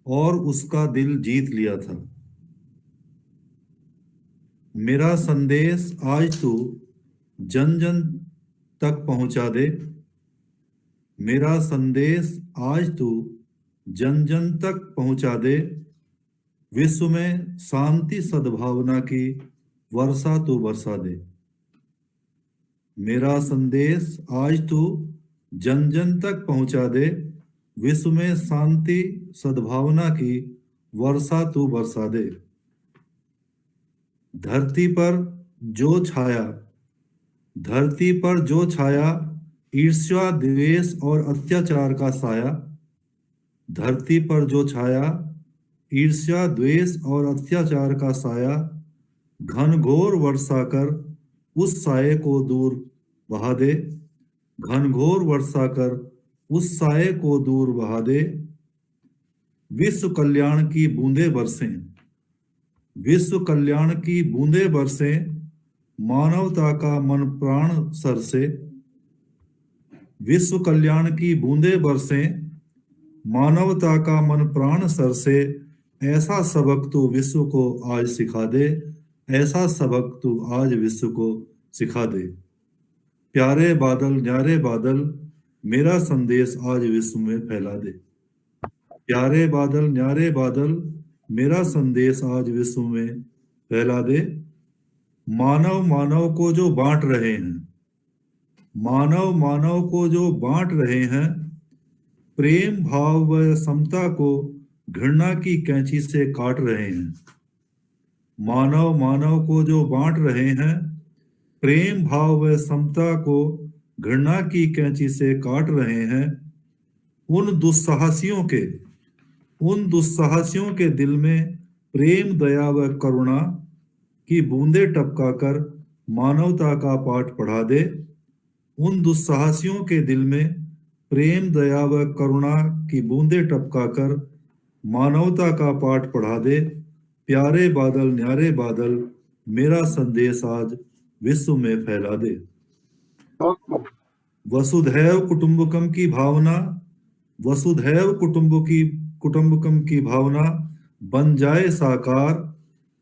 और उसका दिल जीत लिया था। मेरा संदेश आज तू जन जन तक पहुंचा दे। मेरा संदेश आज तू जन जन तक पहुंचा दे। विश्व में शांति सद्भावना की वर्षा तू बरसा दे। मेरा संदेश आज तू जन जन तक पहुंचा दे। विश्व में शांति सद्भावना की वर्षा तू बरसा दे। धरती पर जो छाया ईर्ष्या द्वेष और अत्याचार का साया। धरती पर जो छाया ईर्ष्या द्वेष और अत्याचार का साया, घनघोर वर्षा कर उस साये को दूर बहा दे। घनघोर वर्षा कर उस साये को दूर बहा दे। विश्व कल्याण की बूंदे बरसें। विश्व कल्याण की बूंदे बरसें। मानवता का मन प्राण सरसे। विश्व कल्याण की बूंदे बरसें। मानवता का मन प्राण सरसे। ऐसा सबक तू विश्व को आज सिखा दे। ऐसा सबक तू आज विश्व को सिखा दे। प्यारे बादल न्यारे बादल, मेरा संदेश आज विश्व में फैला दे। प्यारे बादल न्यारे बादल, मेरा संदेश आज विश्व में फैला दे। मानव मानव को जो बांट रहे हैं, मानव मानव को जो बांट रहे हैं, प्रेम भाव व समता को घृणा की कैंची से काट रहे हैं। मानव मानव को जो बांट रहे हैं, प्रेम भाव व समता को घृणा की कैंची से काट रहे हैं। उन दुस्साहसियों के दिल में प्रेम दया व करुणा की बूंदे टपकाकर मानवता का पाठ पढ़ा दे। उन दुस्साहसियों के दिल में प्रेम दया व करुणा की बूंदे टपकाकर मानवता का पाठ पढ़ा दे। प्यारे बादल न्यारे बादल, मेरा संदेश आज विश्व में फैला दे। वसुधैव कुटुंबकम की भावना, वसुधैव कुटुंबकम की भावना बन जाए साकार।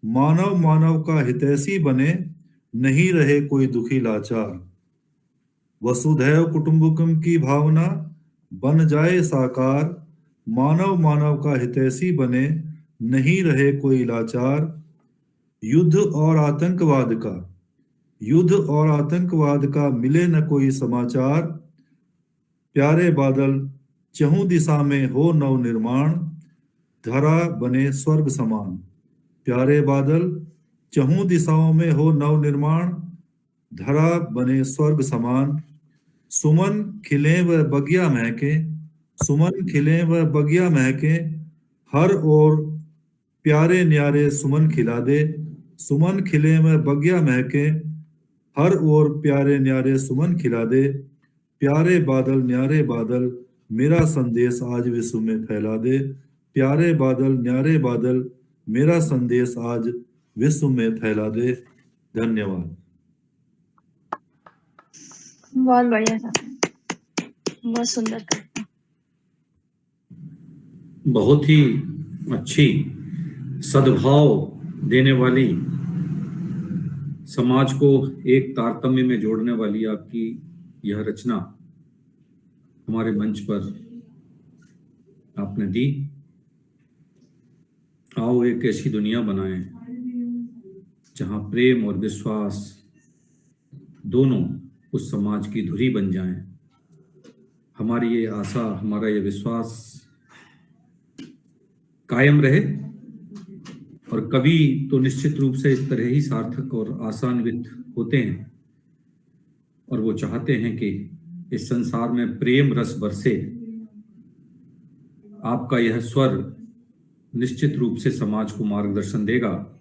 मानव मानव का हितैषी बने, नहीं रहे कोई दुखी लाचार। वसुधैव कुटुंबकम की भावना बन जाए साकार। मानव मानव का हितैषी बने, नहीं रहे कोई लाचार। युद्ध और आतंकवाद का मिले न कोई समाचार। प्यारे बादल चहुं दिशा में हो नव निर्माण, धरा बने स्वर्ग समान। प्यारे बादल चहुं दिशाओं में हो नव निर्माण, धरा बने स्वर्ग समान। सुमन खिले व बगिया महके, सुमन खिले व बगिया महके, हर ओर प्यारे न्यारे सुमन खिला दे। सुमन खिले व बगिया महके, हर ओर प्यारे न्यारे सुमन खिला दे। प्यारे बादल न्यारे बादल, मेरा संदेश आज विश्व में फैला दे। प्यारे बादल न्यारे बादल, मेरा संदेश आज विश्व में फैला दे। धन्यवाद। बहुत बढ़िया था, बहुत सुंदर था। बहुत ही अच्छी सद्भाव देने वाली, समाज को एक तारतम्य में जोड़ने वाली आपकी यह रचना हमारे मंच पर आपने दी। आओ एक ऐसी दुनिया बनाएं जहां प्रेम और विश्वास दोनों उस समाज की धुरी बन जाएं। हमारी ये आशा, हमारा ये विश्वास कायम रहे। और कवि तो निश्चित रूप से इस तरह ही सार्थक और आशान्वित होते हैं, और वो चाहते हैं कि इस संसार में प्रेम रस बरसे। आपका यह स्वर निश्चित रूप से समाज को मार्गदर्शन देगा।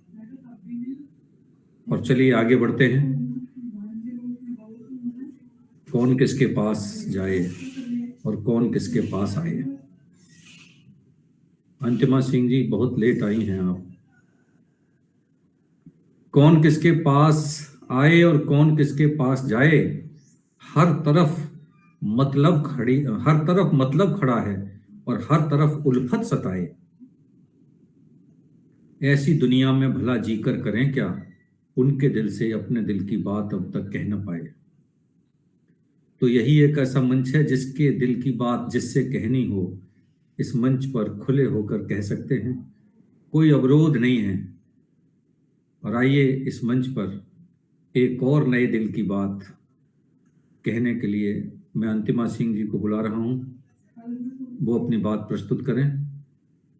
और चलिए आगे बढ़ते हैं। कौन किसके पास जाए और कौन किसके पास आए। अंतिमा सिंह जी, बहुत लेट आई हैं आप। कौन किसके पास आए और कौन किसके पास जाए, हर तरफ मतलब खड़ा है और हर तरफ उल्फत सताए। ऐसी दुनिया में भला जीकर करें क्या, उनके दिल से अपने दिल की बात अब तक कह न पाए। तो यही एक ऐसा मंच है जिसके दिल की बात जिससे कहनी हो, इस मंच पर खुले होकर कह सकते हैं, कोई अवरोध नहीं है। और आइए इस मंच पर एक और नए दिल की बात कहने के लिए मैं अंतिमा सिंह जी को बुला रहा हूं, वो अपनी बात प्रस्तुत करें।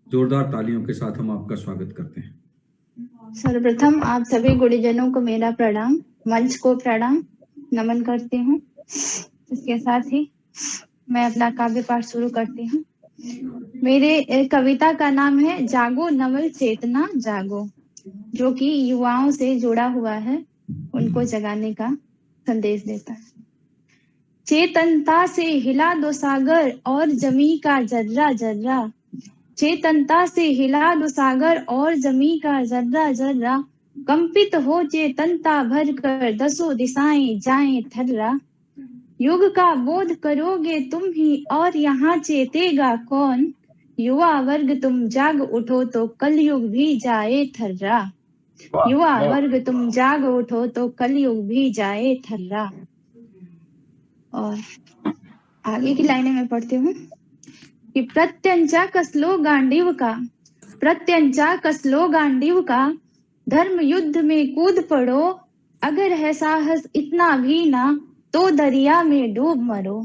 जोरदार तालियों के साथ हम आपका स्वागत करते हैं। सर्वप्रथम आप सभी गुणीजनों को मेरा प्रणाम, मंच को प्रणाम, नमन करती हूँ। इसके साथ ही मैं अपना काव्य पाठ शुरू करती हूँ। मेरे कविता का नाम है जागो नवल चेतना जागो, जो कि युवाओं से जुड़ा हुआ है, उनको जगाने का संदेश देता है। चेतनता से हिला दो सागर और जमी का जर्रा जर्रा, चेतनता से हिला दो सागर और जमी का जर्रा जर्रा, कंपित हो चेतनता भर कर दसों दिशाएं जाएं थर्रा। युग का बोध करोगे तुम ही और यहाँ चेतेगा कौन, युवा वर्ग तुम जाग उठो तो कलयुग भी जाए थर्रा। युवा वर्ग तुम जाग उठो तो कलयुग भी जाए थर्रा। और आगे की लाइनें मैं पढ़ती हूँ कि प्रत्यंचा कसलो गांडीव का, प्रत्यंचा कसलो गांडीव का, धर्म युद्ध में कूद पड़ो, अगर है साहस इतना भी ना तो दरिया में डूब मरो।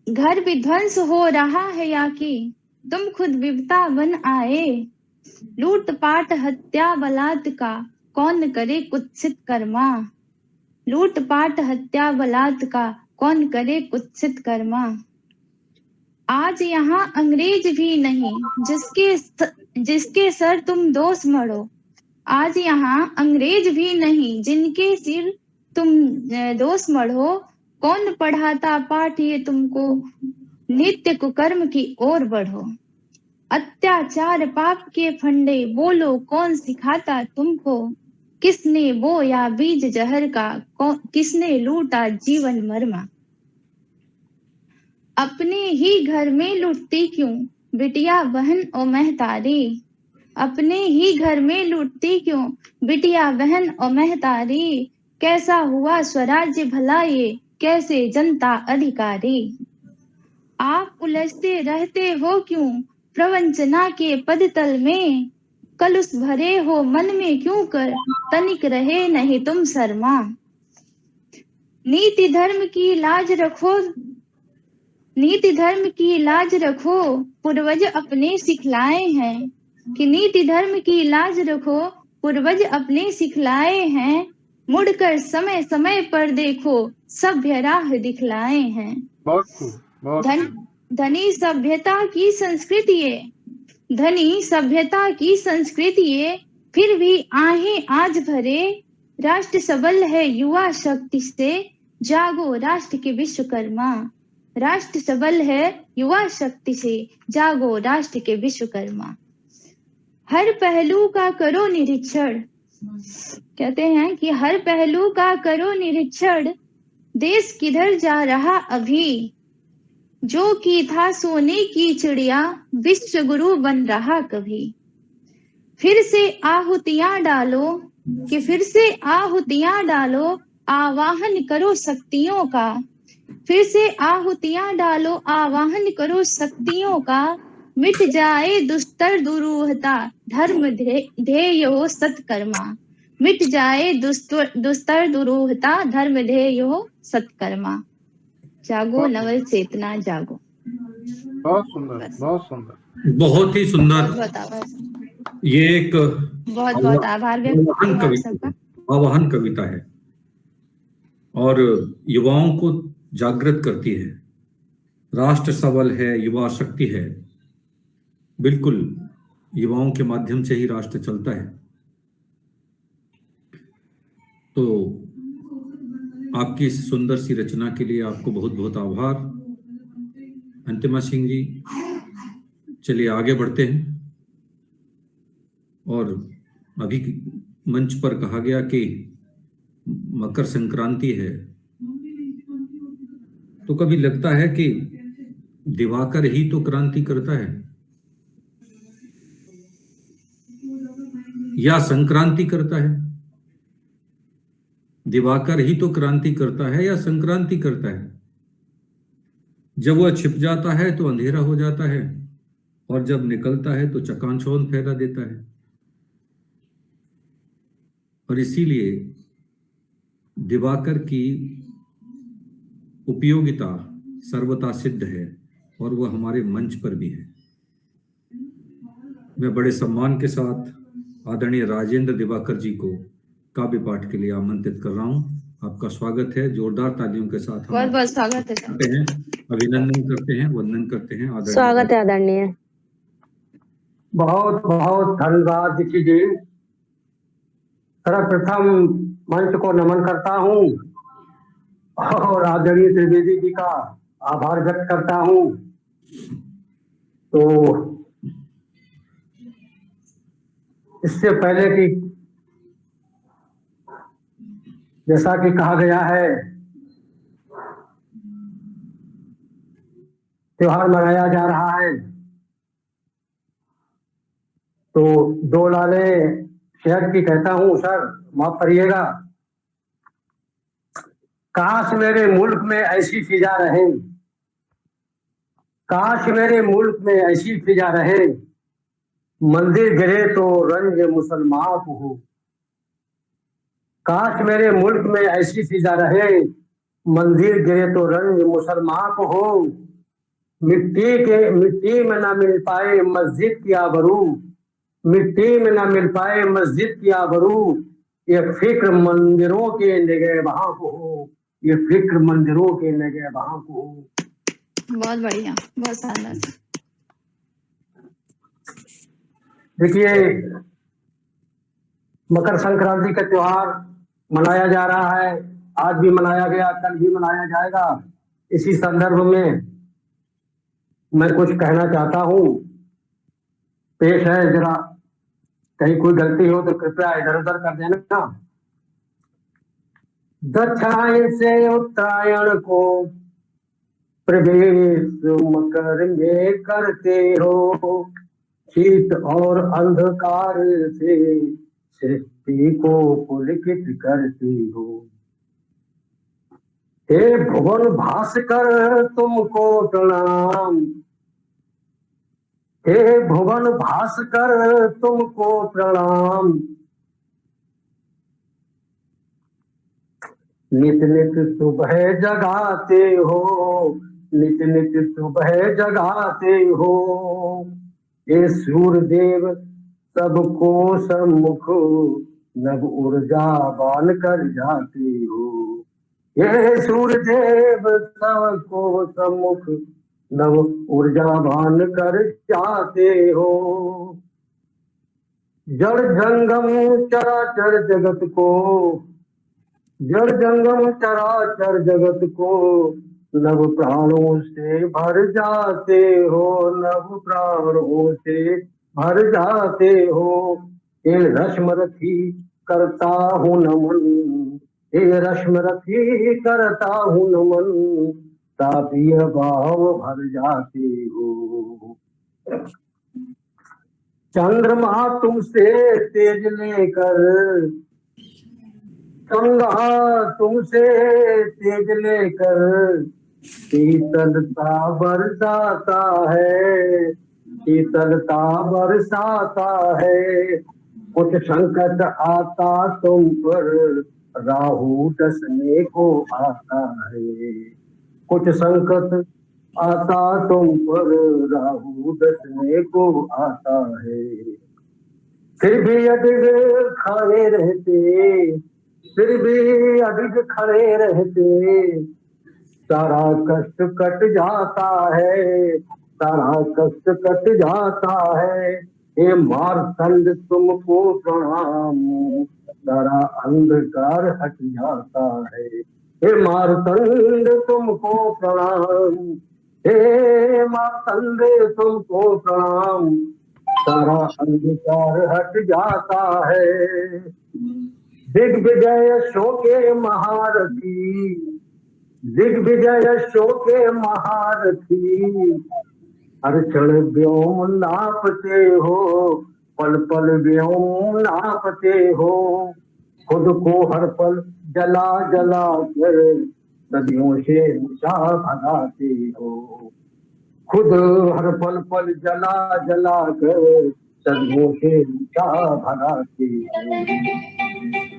घर विध्वंस हो रहा है या कि तुम खुद विपदा बन आए, लूट पाट हत्या बलात्कार कौन करे कुत्सित कर्मा, लूट पाट हत्या बलात्कार कौन करे कुत्सित कर्मा। आज यहाँ अंग्रेज भी नहीं जिसके सर तुम दोष मढ़ो, आज यहाँ अंग्रेज भी नहीं जिनके सिर तुम दोष मढ़ो, कौन पढ़ाता पाठ ये तुमको नित्य कुकर्म की ओर बढ़ो। अत्याचार पाप के फंडे बोलो कौन सिखाता तुमको, किसने बोया बीज जहर का किसने लूटा जीवन मरमा। अपने ही घर में लुटती क्यों बिटिया बहन और महतारी, अपने ही घर में लुटती क्यों बिटिया बहन और महतारी, कैसा हुआ स्वराज्य भला ये कैसे जनता अधिकारी। आप उलझते रहते हो क्यों प्रवंचना के पद तल में, कलुष भरे हो मन में क्यों कर तनिक रहे नहीं तुम शर्मा। नीति धर्म की लाज रखो, नीति धर्म की लाज रखो, पूर्वज अपने सिखलाए हैं, कि नीति धर्म की लाज रखो पूर्वज अपने सिखलाए हैं, मुड़कर समय समय पर देखो सभ्य राह दिखलाए हैं। धनी सभ्यता की संस्कृति ये, धनी सभ्यता की संस्कृति ये, फिर भी आहें आज भरे, राष्ट्र सबल है युवा शक्ति से जागो राष्ट्र के विश्वकर्मा। राष्ट्र सबल है युवा शक्ति से जागो राष्ट्र के विश्वकर्मा। हर पहलू का करो निरीक्षण, कहते हैं कि हर पहलू का करो निरीक्षण, देश किधर जा रहा अभी, जो की था सोने की चिड़िया विश्व गुरु बन रहा कभी। फिर से आहुतियां डालो कि फिर से आहुतियां डालो, आवाहन करो शक्तियों का, फिर से आहुतियां डालो आवाहन करो शक्तियों का, मिट जाए दुस्तर दुरूहता धर्म ध्येय हो सत्कर्मा, मिट जाए दुस्तर दुरूहता धर्म ध्येय हो सत्कर्मा। जागो नवल चेतना जागो। बहुत सुंदर, बहुत सुंदर, बहुत ही सुंदर। बहुत आभार, ये एक बहुत बहुत आभार व्यक्त आवाहन कविता है और युवाओं को जागृत करती है। राष्ट्र सबल है युवा शक्ति है, बिल्कुल युवाओं के माध्यम से ही राष्ट्र चलता है। तो आपकी इस सुंदर सी रचना के लिए आपको बहुत बहुत आभार अंतिमा सिंह जी। चलिए आगे बढ़ते हैं। और अभी मंच पर कहा गया कि मकर संक्रांति है, तो कभी लगता है कि दिवाकर ही तो क्रांति करता है, या संक्रांति करता है? दिवाकर ही तो क्रांति करता है या संक्रांति करता है? जब वह छिप जाता है तो अंधेरा हो जाता है, और जब निकलता है तो चकाचौंध फैला देता है। और इसीलिए दिवाकर की उपयोगिता सर्वथा सिद्ध है, और वह हमारे मंच पर भी है। मैं बड़े सम्मान के साथ आदरणीय राजेंद्र दिवाकर जी को काव्य पाठ के लिए आमंत्रित कर रहा हूं। आपका स्वागत है, जोरदार तालियों के साथ बहुत बहुत स्वागत है। करते हैं, अभिनंदन करते हैं, वंदन करते हैं। आदरणीय स्वागत है आदरणीय। बहुत बहुत धन्यवाद दीक्षित जी। सर्वप्रथम मंच को नमन करता हूँ और आदरणीय त्रिवेदी जी का आभार व्यक्त करता हूँ। तो इससे पहले कि जैसा कि कहा गया है त्योहार मनाया जा रहा है, तो दो लाले शहर की कहता हूँ सर, माफ करिएगा। काश मेरे मुल्क में ऐसी फिजा रहे, काश मेरे मुल्क में ऐसी फिजा रहे, मंदिर गिरे तो रंज मुसलमान को हो। काश मेरे मुल्क में ऐसी फिजा रहे, मंदिर गिरे तो रंज मुसलमान को हो। मिट्टी में ना मिल पाए मस्जिद की आबरू, मिट्टी में ना मिल पाए मस्जिद की आबरू, ये फिक्र मंदिरों के निगहबान को हो, ये फिक्र मंदिरों के निगहबान को हो। बहुत बढ़िया, बहुत शानदार। देखिए, मकर संक्रांति का त्योहार मनाया जा रहा है, आज भी मनाया गया, कल भी मनाया जाएगा। इसी संदर्भ में मैं कुछ कहना चाहता हूँ, पेश है। जरा कहीं कोई गलती हो तो कृपया इधर उधर कर देना। दक्षिणायन से उत्तरायण को प्रवेश मकर में करते हो, शीत और अंधकार से सृष्टि को पुलकित करते हो। हे भुवन भास्कर तुमको प्रणाम, हे भुवन भास्कर तुमको प्रणाम। नित नित सुबह जगाते हो, नित नित सुबह जगाते हो। ये सूर्यदेव सबको सम्मुख नव ऊर्जा बान कर जाते हो। ये सूर्यदेव सबको सम्मुख नव ऊर्जावान कर जाते हो। जड़ जंगम चराचर जगत को, जड़ जंगम चराचर जगत को नव प्राणों से भर जाते हो, नव प्राणों से भर जाते हो। ये रश्मरथी करता हूँ नमन, ये रश्मरथी करता हूँ नमन, तापीय भाव भर जाते हो। चंद्रमा तुमसे तेज लेकर, चंद्रमा तुमसे तेज लेकर शीतलता बरसाता है, शीतलता बरसाता है। कुछ संकट आता तुम पर राहु डसने को आता है, कुछ संकट आता तुम पर राहु डसने को आता है। फिर भी अडिग खड़े रहते, फिर भी अडिग खड़े रहते, सारा कष्ट कट जाता है, सारा कष्ट कट जाता है। हे मार्तंड तुमको प्रणाम, सारा अंधकार हट जाता है। हे मार्तंड तुमको प्रणाम, हे मार्तंड तुमको प्रणाम, सारा अंधकार हट जाता है। दिग्विजय शो के महारथी, दिग्विजय शो के महारथी, हर क्षण व्योम नापते हो, पल पल व्योम नापते हो, खुद को हर पल जला जला कर सदियों से निशा भगाते हो, खुद हर पल पल जला जला कर सदियों से निशा भगाते हो।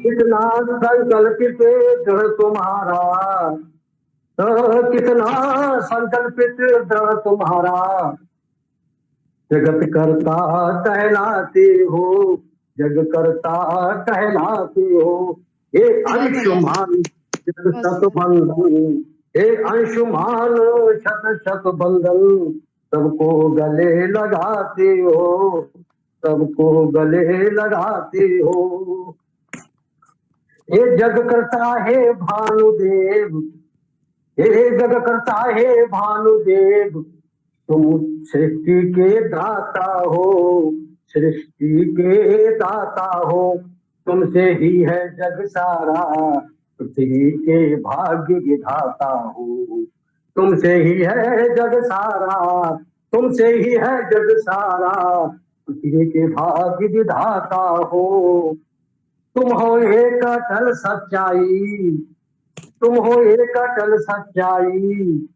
कितना संकल्पित दृढ़ तुम्हारा, कितना संकल्पित दृढ़ तुम्हारा, जगत करता कहलाते हो, जग करता कहलाते हो। हे अंशुमान शत शत बंधन, हे अंशुमान शत शत बंधन, सबको गले लगाते हो, सबको गले लगाते हो। हे जग करता है भानुदेव, हे जग करता है भानुदेव, तुम सृष्टि के दाता हो, सृष्टि के दाता हो। तुमसे ही है जग सारा, पृथ्वी के भाग्य विधाता हो, तुमसे ही है जग सारा, तुमसे ही है जग सारा, पृथ्वी के भाग्य विधाता हो। तुम हो एक अटल सच्चाई, तुम हो एक अटल सच्चाई,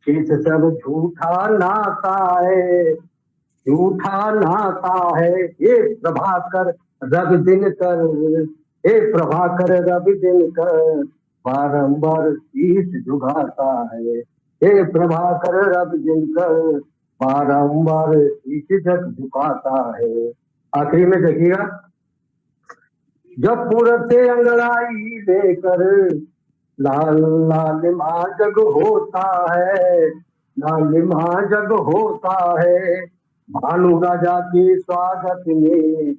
शेष सब झूठा नाता है, झूठा नाता है। हे प्रभाकर रवि दिनकर, हे प्रभाकर रवि दिनकर, बारंबार शीश झुकाता है, हे प्रभाकर रवि दिनकर, बारंबार शीश झुकाता है। आखिरी में देखिएगा, जब पूरब से अंगड़ाई लेकर लाल लाल माँ जग होता है, लाल माँ जग होता है। भानु राजा के स्वागत में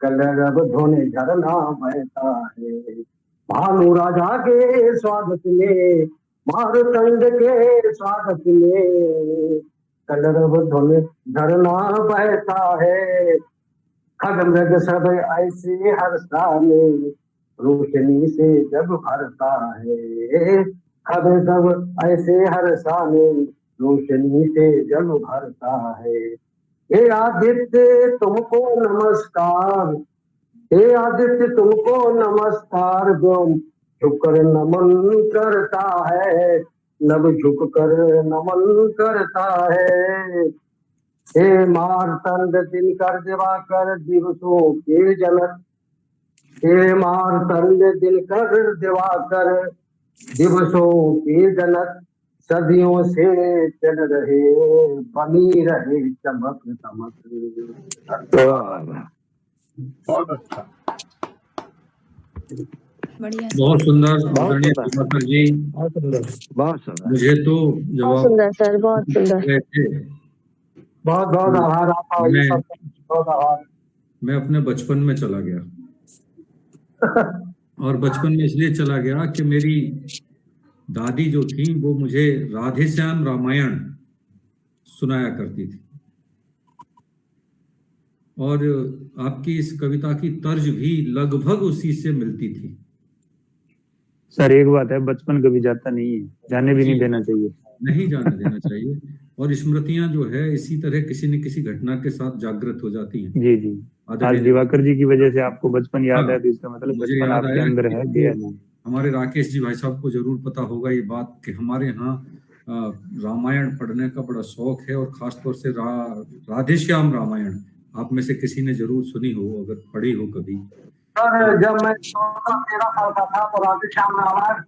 कलरव धोने झरना बहता है, भानु राजा के स्वागत में, मारतंड के स्वागत में कलरव धोने झरना बहता है। खग मृग सब ऐसे हर्षा में रोशनी से जब भरता है, खग सब ऐसे हर्षा में रोशनी से जब भरता है। हे आदित्य तुमको नमस्कार, हे आदित्य तुमको नमस्कार, व्योम झुककर नमन करता है, नभ झुककर नमन करता है। हे मार्तंड दिनकर दिवाकर दिवसों के जनक, हे मार्तंड दिनकर दिवाकर दिवसों के जनक, सदियों से चल रहे बनी रहे चमक चमक। बहुत अच्छा। बहुत सुंदर आदरणीय दिवाकर जी, बहुत सुंदर, मुझे तो बहुत जवाब सुंदर सर, बहुत सुंदर। गए थे। बहुत बहुत आभार आपका, ये सब बहुत आभार। मैं अपने बचपन में चला गया और बचपन में इसलिए चला गया कि मेरी दादी जो थी वो मुझे राधेश्याम रामायण सुनाया करती थी, और आपकी इस कविता की तर्ज भी लगभग उसी से मिलती थी। सर एक बात है, बचपन कभी जाता नहीं है, जाने भी नहीं देना चाहिए, नहीं जाने देना चाहिए, और स्मृतियां जो है इसी तरह किसी न किसी घटना के साथ जागृत हो जाती हैं। जी जी। आज दिवाकर जी की वजह से आपको बचपन याद है, तो इसका मतलब मुझे बचपन याद आपके आया अंदर कि है, गया नहीं। हमारे राकेश जी भाई साहब को जरूर पता होगा ये बात कि हमारे यहाँ रामायण पढ़ने का बड़ा शौक है, और खासतौर से राधेश्याम रामायण आप में से किसी ने जरूर सुनी हो, अगर पढ़ी हो कभी। जब मैं 13 साल का था तो राधेश्याम रामायण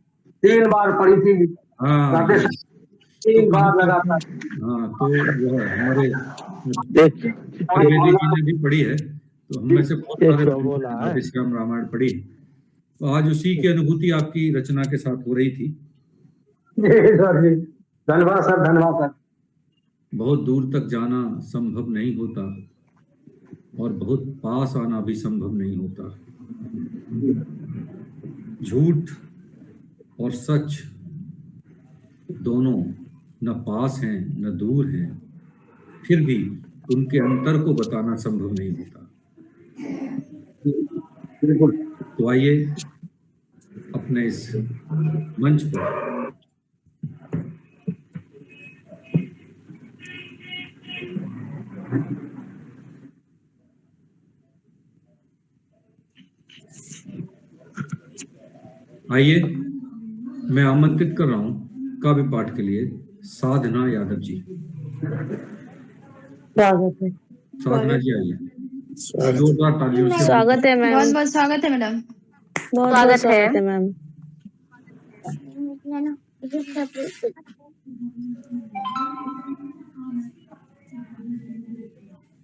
3 बार पढ़ी थी। हाँ, 3 बार लगातार। हाँ, तो वह हमारे त्रिवेदी जी ने भी पढ़ी है, तो हम में से बहुत सारे राधेश्याम रामायण पढ़ी। तो आज उसी की अनुभूति आपकी रचना के साथ हो रही थी। सर जी, धन्यवाद सर, धन्यवाद सर। बहुत दूर तक जाना संभव नहीं होता, और बहुत पास आना भी संभव नहीं होता। झूठ और सच दोनों न पास हैं न दूर हैं, फिर भी उनके अंतर को बताना संभव नहीं होता। तो आइए अपने इस मंच पर आइए, मैं आमंत्रित कर रहा हूं काव्य पाठ के लिए साधना यादव जी। स्वागत है। साधना जी आइए, जोरदार तालियों से स्वागत है मैम। बहुत बहुत स्वागत है मैडम। बहुत स्वागत स्वागत है मैम।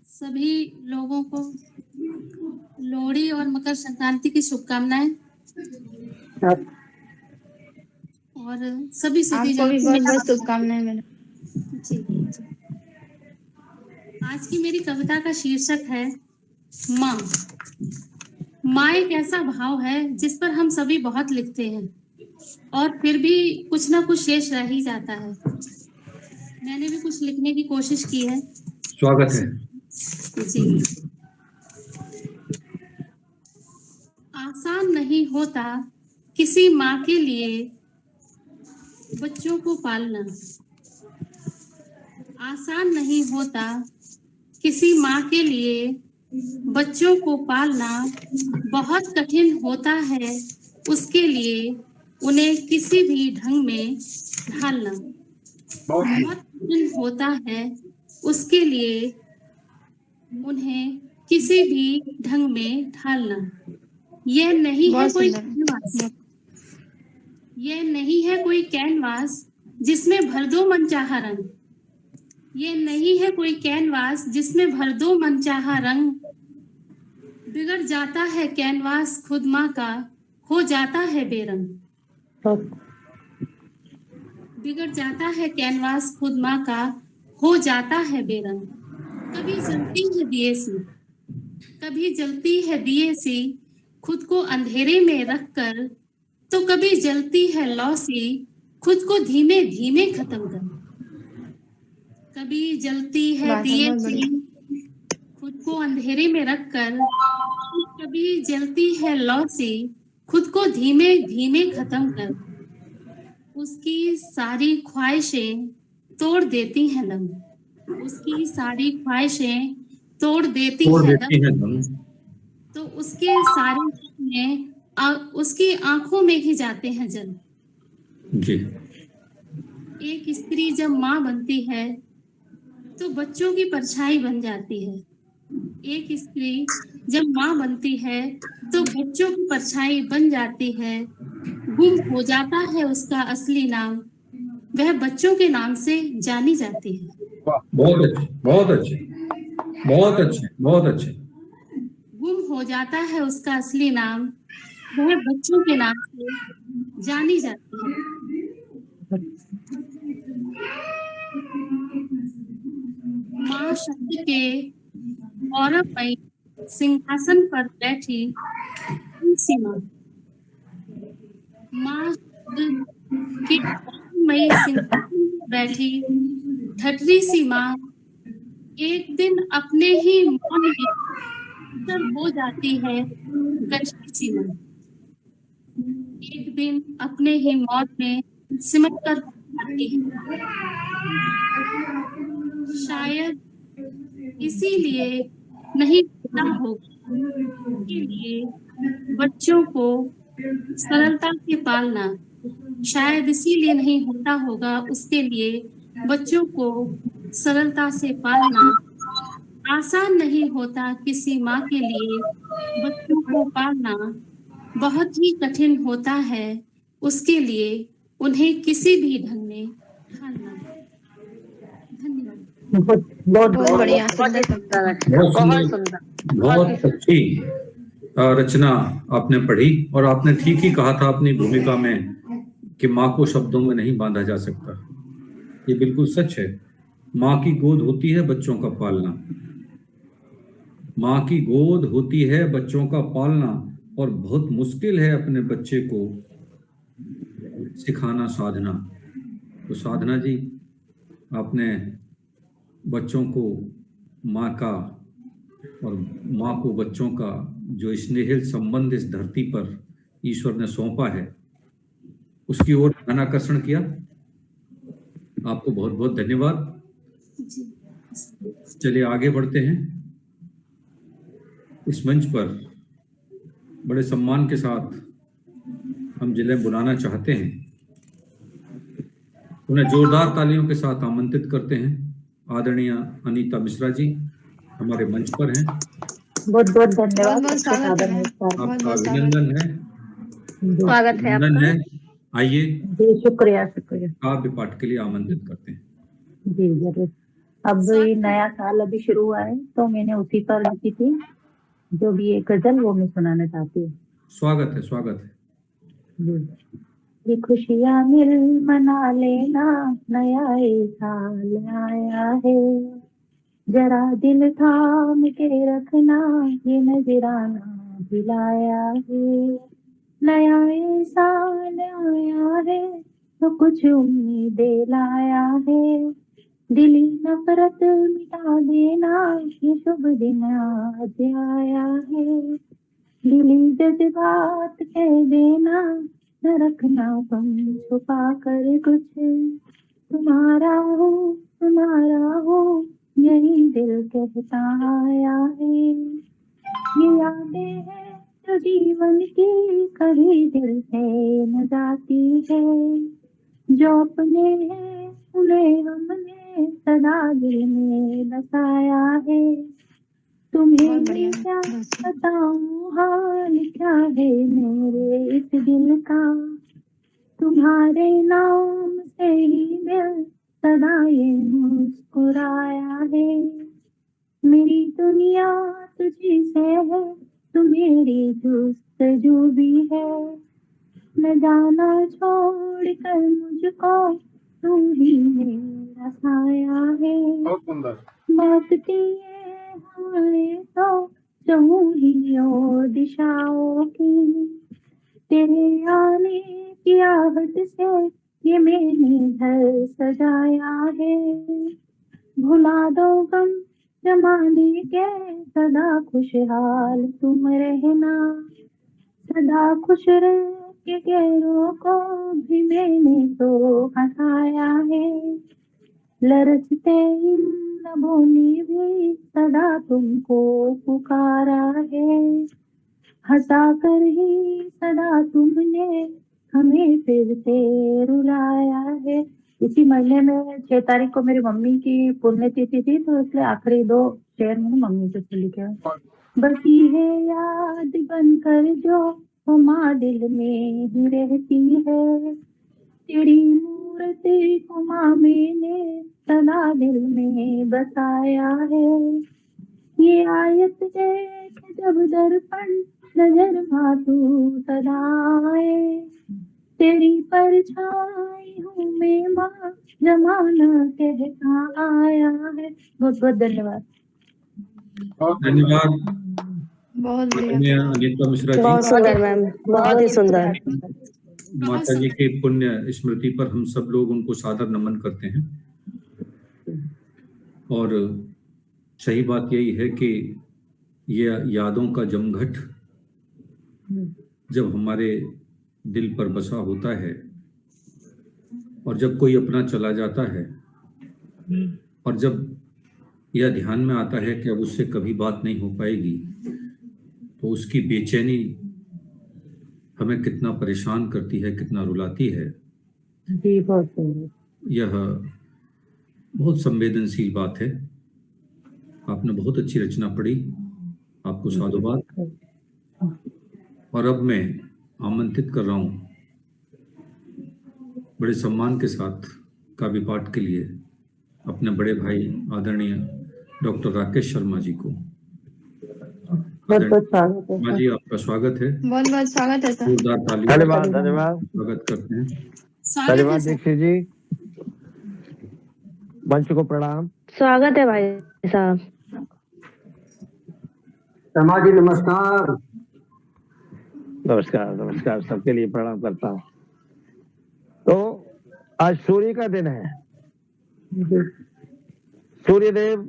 सभी लोगों को लोहड़ी और मकर संक्रांति की शुभकामनाएं और सभी आपको भी बहुत बहुत शुभकामनाएं मैडम। जी। आज की मेरी कविता का शीर्षक है माँ। माँ एक ऐसा भाव है जिस पर हम सभी बहुत लिखते हैं और फिर भी कुछ ना कुछ शेष रह ही जाता है। मैंने भी कुछ लिखने की कोशिश की है। स्वागत है जी। आसान नहीं होता किसी माँ के लिए बच्चों को पालना। आसान नहीं होता किसी माँ के लिए बच्चों को पालना। बहुत कठिन होता है उसके लिए उन्हें किसी भी ढंग में ढालना। बहुत कठिन होता है उसके लिए उन्हें किसी भी ढंग में ढालना। यह नहीं है कोई कैनवास, यह नहीं है कोई कैनवास जिसमें भर दो मनचाहा रंग। ये नहीं है कोई कैनवास जिसमें भर दो मनचाहा रंग। बिगड़ जाता है कैनवास खुद माँ का, हो जाता है बेरंग। बिगड़ जाता है कैनवास खुद माँ का, हो जाता है बेरंग। कभी जलती है दिए सी, कभी जलती है दिए सी खुद को अंधेरे में रखकर, तो कभी जलती है लौ सी खुद को धीमे धीमे खत्म कर। कभी जलती है दिए सी खुद को अंधेरे में रखकर, कभी जलती है लौ सी खुद को धीमे धीमे खत्म कर। उसकी सारी ख्वाहिशें तोड़ देती हैं दम, उसकी सारी ख्वाहिशें तोड़ देती हैं दम। तो उसके सारे में उसकी आंखों में ही जाते हैं जल। जी। एक स्त्री जब माँ बनती है तो बच्चों की परछाई बन जाती है। एक स्त्री जब माँ बनती है तो बच्चों की परछाई बन जाती है। गुम हो जाता है उसका असली नाम, वह बच्चों के नाम से जानी जाती है। बहुत अच्छे, बहुत अच्छे, बहुत अच्छे, बहुत अच्छे। गुम हो जाता है उसका असली नाम, वह बच्चों के नाम से जानी जाती है। माँ शब्द के गौरवमयी सिंहासन पर बैठी सीमा। माँ शब्द के गौरवमयी सिंहासन पर बैठी ठटरी सी माँ एक दिन अपने ही मौन में हो जाती है गठरी सी माँ। एक दिन अपने ही मौत में सिमट कर आती है। शायद इसीलिए नहीं पता होगा के लिए बच्चों को सरलता से पालना। शायद इसीलिए नहीं होता होगा उसके लिए बच्चों को सरलता से पालना। आसान नहीं होता किसी माँ के लिए बच्चों को पालना। बहुत ही कठिन होता है उसके लिए उन्हें किसी भी ढंग में ढालना। धन्यवाद। बहुत बढ़िया, बहुत अच्छी रचना आपने पढ़ी और आपने ठीक ही कहा था अपनी भूमिका में कि माँ को शब्दों में नहीं बांधा जा सकता। ये बिल्कुल सच है। माँ की गोद होती है बच्चों का पालना। माँ की गोद होती है बच्चों का पालना और बहुत मुश्किल है अपने बच्चे को सिखाना साधना। तो साधना जी, आपने बच्चों को माँ का और माँ को बच्चों का जो स्नेहिल संबंध इस धरती पर ईश्वर ने सौंपा है उसकी ओर ध्यान आकर्षण किया। आपको बहुत बहुत धन्यवाद। चलिए आगे बढ़ते हैं। इस मंच पर बड़े सम्मान के साथ हम जिन्हें बुलाना चाहते हैं उन्हें जोरदार तालियों के साथ आमंत्रित करते हैं। आदरणीय अनीता मिश्रा जी हमारे मंच पर हैं। बहुत बहुत धन्यवाद। बहुत स्वागत है। आपका अभिनंदन है, स्वागत है अभिनंदन आपका। है। आइए जी शुक्रिया शुक्रिया। काव्य पाठ के लिए आमंत्रित करते हैं। जी जरूर। अब ये नया साल अभी शुरू हुआ है तो मैंने उसी पर लिखी थी जो भी एक गजल वो मैं सुनाना चाहती हूँ। स्वागत है, स्वागत है। जी। ये खुशियाँ मिल मना लेना, नया एक साल आया है, जरा दिल थाम के रखना, ये नजराना दिलाया है। नया एक साल आया है तो कुछ उम्मीदें लाया है, दिली नफरत मिटा देना, ये शुभ दिन आज आया है। दिली जज्बात कह देना, न रखना गम छुपा कर कुछ, तुम्हारा हो यही दिल कहता आया है। ये यादें हैं जो जीवन की कभी दिल से न जाती है, जो अपने हैं उन्हें हमने सदा दिल में बसाया है। तुम्हें मैं क्या बताऊं हाल क्या है मेरे इस दिल का, तुम्हारे नाम से ही दिल सदा ये मुस्कुराया है। मेरी दुनिया तुझी से है, तू मेरी जुस्तजू भी है, न जाना छोड़ कर मुझको, तू ही मेरा साया है। बहुत सुंदर। बहती है हवाएं तो चहुरियों दिशाओं की, तेरे आने की आहट से ये मैंने घर सजाया है। भुला दो गम जमाने के, सदा खुशहाल तुम रहना, सदा खुश रह के गैरों को भी मैंने तो हंसाया है। लरजते इन लबों ने भी सदा तुमको पुकारा है, हंसा कर ही सदा तुमने हमें फिर से रुलाया है। इसी महीने में 6 तारीख को मेरी मम्मी की पुण्यतिथि थी तो इसलिए आखिरी 2 शेर मैंने मम्मी से लिखे हैं। बसी है याद बनकर जो वो माँ दिल में ही रहती है, तेरी मूर्ति को माँ मैंने सदा दिल में बसाया है। ये आयत देख जब दर्पण नजर माँ तू सदा आए, तेरी परछाई हूँ मैं माँ जमाना कहता आया है। बहुत बहुत धन्यवाद। धन्यवाद बहुत आदरणीय अनीता मिश्रा जी। बहुत सुंदर मैम, बहुत ही सुंदर। माता जी के पुण्य स्मृति पर हम सब लोग उनको सादर नमन करते हैं। और सही बात यही है कि ये यादों का जमघट जब हमारे दिल पर बसा होता है और जब कोई अपना चला जाता है और जब यह ध्यान में आता है कि अब उससे कभी बात नहीं हो पाएगी, तो उसकी बेचैनी हमें कितना परेशान करती है, कितना रुलाती है। जी बहुत सुंदर। यह बहुत संवेदनशील बात है। आपने बहुत अच्छी रचना पढ़ी, आपको साधुवाद। और अब मैं आमंत्रित कर रहा हूँ बड़े सम्मान के साथ काव्य पाठ के लिए अपने बड़े भाई आदरणीय डॉक्टर राकेश शर्मा जी को। बहुत बहुत स्वागत है। शर्मा जी आपका स्वागत है। बहुत बहुत स्वागत है सर। जोरदार तालियों धन्यवाद धन्यवाद स्वागत करते हैं। धन्यवाद दीक्षित जी, मंच को प्रणाम। स्वागत है भाई साहब। शर्मा जी नमस्कार। नमस्कार नमस्कार, सबके लिए प्रणाम करता हूँ। तो आज सूर्य का दिन है। सूर्य देव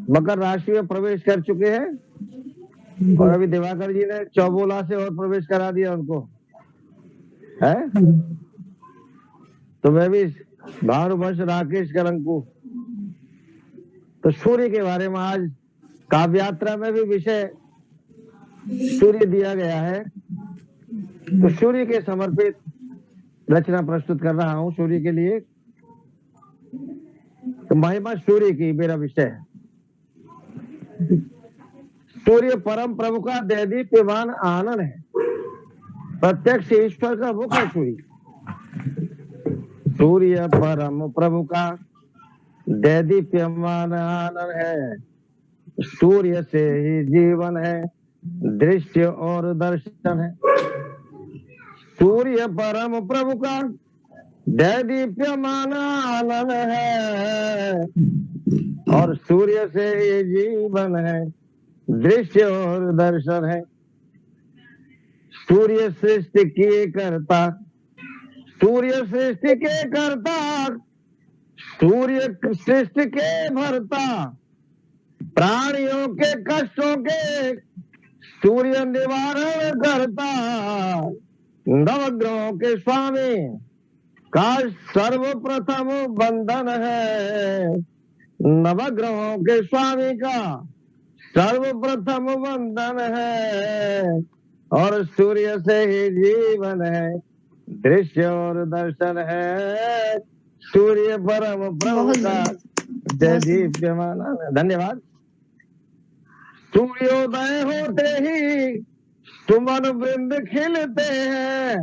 मकर राशि में प्रवेश कर चुके हैं और अभी दिवाकर जी ने चौबोला से और प्रवेश करा दिया उनको, है। तो मैं भी भानुवंश राकेश करंकु। तो सूर्य के बारे में आज काव्य यात्रा में भी विषय सूर्य दिया गया है। तो सूर्य के समर्पित रचना प्रस्तुत कर रहा हूं सूर्य के लिए। तो महिमा सूर्य की मेरा विषय है। सूर्य परम प्रभु का दैदीप्यमान आनंद है, प्रत्यक्ष ईश्वर का मुख है सूर्य। सूर्य परम प्रभु का दैदीप्यमान आनंद है, सूर्य से ही जीवन है, दृश्य और दर्शन है। सूर्य परम प्रभु का दैदीप्यमान आनंद है और सूर्य से ही जीवन है, दृश्य और दर्शन है। सूर्य सृष्टि के कर्ता, सूर्य सृष्टि के कर्ता, सूर्य सृष्टि के भरता, प्राणियों के कष्टों के सूर्य निवारण करता, नवग्रहों के स्वामी का सर्वप्रथम बंधन है। नवग्रहों के स्वामी का सर्वप्रथम बंधन है और सूर्य से ही जीवन है, दृश्य और दर्शन है। सूर्य परम प्रभु का दैदीप्यमान। धन्यवाद। सूर्योदय होते ही सुमन वृंद खिलते हैं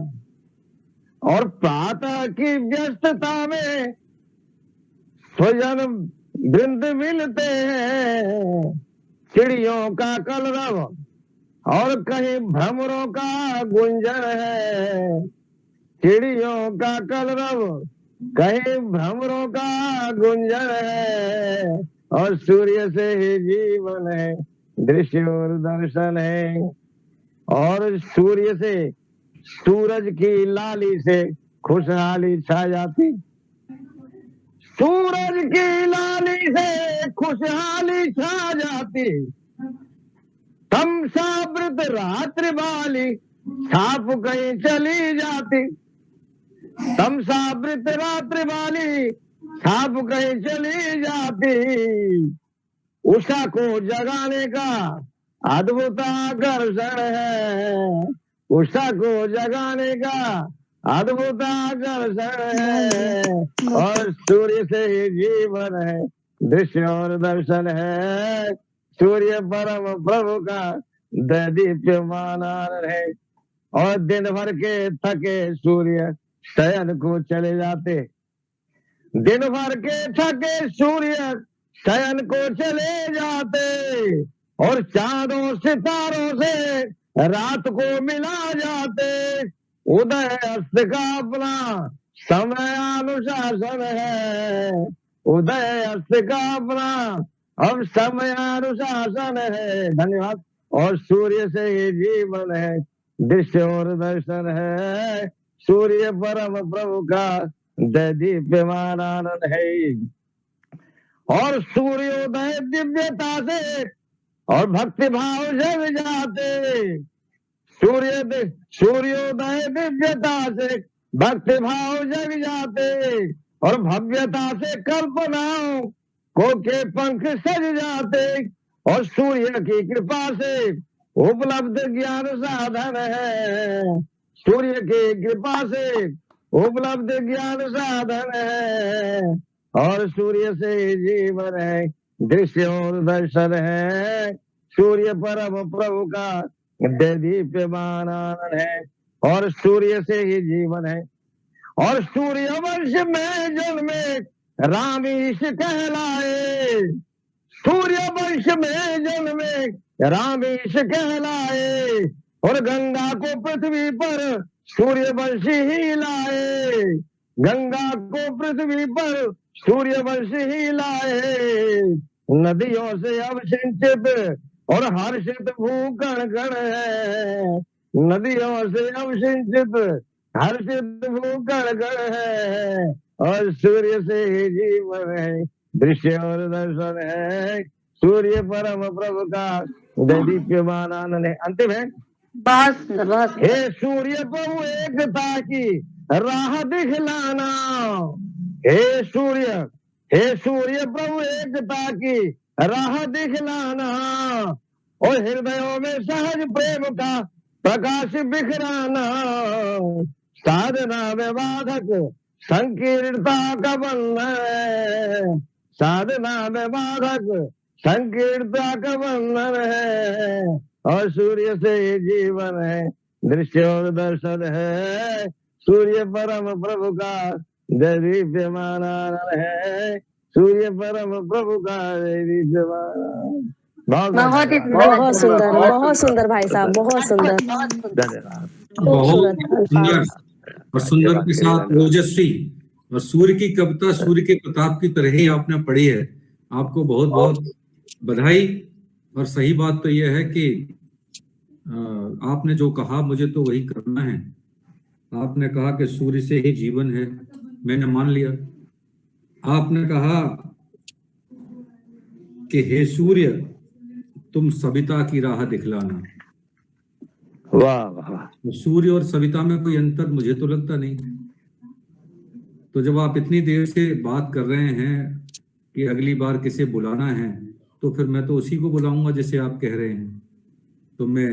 और प्रातः की व्यस्तता में स्वजन वृंद मिलते हैं। चिड़ियों का कलरव और कहीं भ्रमरों का गुंजन है। चिड़ियों का कलरव, कहीं भ्रमरों का गुंजन है और सूर्य से ही जीवन है, दृश्य और दर्शन है। और सूर्य से, सूरज की लाली से खुशहाली छा जाती। सूरज की लाली से खुशहाली छा जाती। तमसावृत रात्रि वाली छाप कहीं चली जाती। तमसावृत रात्रि वाली छाप कहीं चली जाती। उषा को जगाने का अद्भुत आकर्षण है। उषा को जगाने का अद्भुत आकर्षण है और सूर्य से ही जीवन है, दृश्य और दर्शन है। सूर्य परम प्रभु का दैदीप्यमान आनंद है और दिन भर के थके सूर्य शयन को चले जाते। दिन भर के थके सूर्य शयन को चले जाते और चांदों सितारों से रात को मिला जाते। उदय अस्त का अपना समय अनुशासन है। उदय अस्त का अपना अब समय अनुशासन है। धन्यवाद। और सूर्य से ही जीवन है, दृश्य और दर्शन है। सूर्य परम प्रभु का दैदीप्यमान आनंद है और सूर्योदय दिव्यता से और भक्ति भाव जग जाते। सूर्योदय दिव्यता से भक्ति भाव जग जाते और भव्यता से कल्पनाओं को के पंख सज जाते और सूर्य की कृपा से उपलब्ध ज्ञान साधन है। सूर्य की कृपा से उपलब्ध ज्ञान साधन है और सूर्य से जीवन है, दृश्य और दर्शन है। सूर्य परम प्रभु का दैदीप्यमान आनंद है और सूर्य से ही जीवन है। और सूर्य वंश में जन्मे रामीश कहलाए। सूर्य वंश में जन्मे रामीश कहलाए और गंगा को पृथ्वी पर सूर्यवंशी ही लाए। गंगा को पृथ्वी पर सूर्यवंशी ही लाए। नदियों से अवसिंचित और हर्षित भूकण गण है। नदियों से अवसिंचित हर्षित भूकण गण है और सूर्य से ही जीवन है, दृश्य और दर्शन है। सूर्य परम प्रभु का दैदीप्यमान आनंद है। अंतिम है। हे सूर्य प्रभु एकता की राह दिखलाना। हे सूर्य प्रभु एकता की राह दिखलाना और हृदयों में सहज प्रेम का प्रकाश बिखराना, साधना में बाधक संकीर्णता का बंधन, साधना में बाधक संकीर्णता का बंधन है, और सूर्य से ये जीवन है, दृश्य और दर्शन है, सूर्य परम प्रभु का दिव्यमान आनंद है, सूर्य परम प्रभु का दिव्यमान। बहुत सुंदर भाई साहब, बहुत सुंदर। धन्यवाद। बहुत सुंदर और सुंदर के साथ ओजस्वी और सूर्य की कविता सूर्य के प्रताप की तरह ही आपने पढ़ी है। आपको बहुत बहुत बधाई। और सही बात तो यह है कि आपने जो कहा मुझे तो वही करना है। आपने कहा कि सूर्य से ही जीवन है, मैंने मान लिया। आपने कहा कि हे सूर्य तुम सविता की राह दिखलाना। वाह वाह। सूर्य और सविता में कोई अंतर मुझे तो लगता नहीं। तो जब आप इतनी देर से बात कर रहे हैं कि अगली बार किसे बुलाना है, तो फिर मैं तो उसी को बुलाऊंगा जैसे आप कह रहे हैं। तो मैं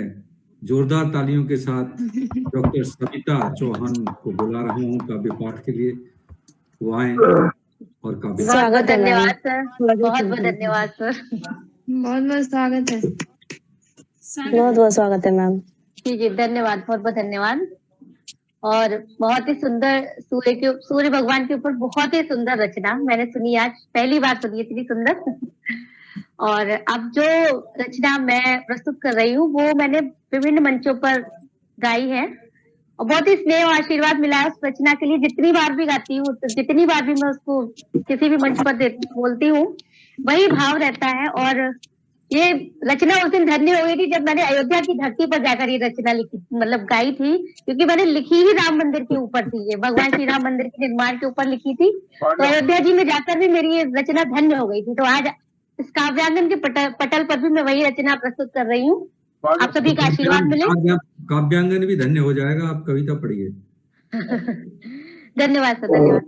जोरदार तालियों के साथ डॉक्टर सविता चौहान को बुला रहा हूँ काव्य पाठ के लिए। वो आए और काव्य। बहुत धन्यवाद सर, बहुत बहुत धन्यवाद सर, बहुत बहुत स्वागत है। बहुत बहुत स्वागत है मैम। जी जी धन्यवाद, बहुत बहुत धन्यवाद। और बहुत ही सुंदर सूर्य भगवान के ऊपर बहुत ही सुंदर रचना मैंने सुनी, आज पहली बार सुनी इतनी सुंदर। और अब जो रचना मैं प्रस्तुत कर रही हूँ वो मैंने विभिन्न मंचों पर गाई है और बहुत ही स्नेह और आशीर्वाद मिला है उस रचना के लिए। जितनी बार भी गाती हूँ, जितनी बार भी मैं उसको किसी भी मंच पर बोलती हूँ, वही भाव रहता है। और ये रचना उस दिन धन्य हो गई थी जब मैंने अयोध्या की धरती पर जाकर ये रचना लिखी, मतलब गाई थी, क्योंकि मैंने लिखी ही राम मंदिर के ऊपर थी। ये भगवान श्री राम मंदिर के निर्माण के ऊपर लिखी थी। तो अयोध्या जी में जाकर भी मेरी ये रचना धन्य हो गई थी। तो आज इस काव्यांगन के पटल पर भी मैं वही रचना प्रस्तुत कर रही हूँ। आप सभी का आशीर्वाद मिले। काव्यांगन भी धन्य हो जाएगा। आप कविता पढ़िए। धन्यवाद सर, धन्यवाद।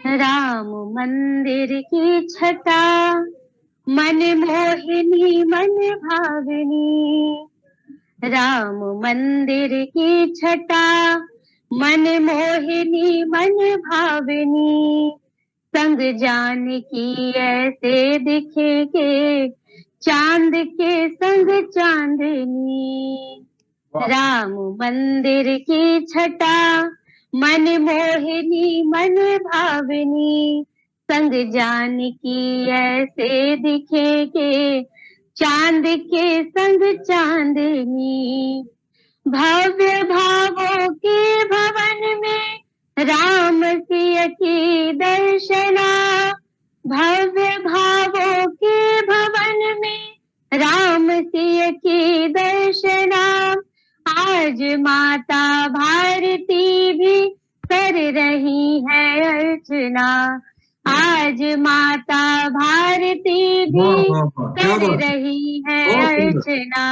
राम मंदिर की छटा मन मोहिनी मन भावनी, राम मंदिर की छटा मन मोहिनी मन भावनी, संग जानकी ऐसे दिखे के चांद के संग चांदनी। राम मंदिर की छटा मन मोहिनी मन भावनी, संग जानकी ऐसे दिखे के चांद के संग चांदनी। भव्य भावों के भवन में राम सिय की दर्शना, भव्य भावों के भवन में राम सिय की दर्शना। आज माता भारती भी कर रही है अर्चना, आज माता भारती भी कर रही है अर्चना।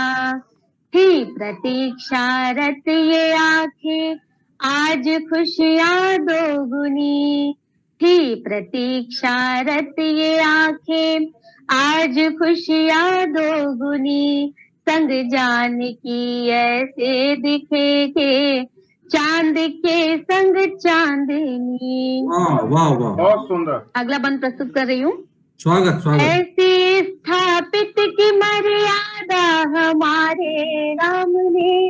थी प्रतीक्षारत ये आंखें आज खुशियां दोगुनी, थी प्रतीक्षारत ये आंखें आज खुशियां दोगुनी। संग जानकी ऐसे दिखे के चांद के संग चांदनी। वाह वाह वाह, बहुत सुंदर। अगला बंद प्रस्तुत कर रही हूँ। स्वागत स्वागत। ऐसी स्थापित की मर्यादा हमारे राम ने,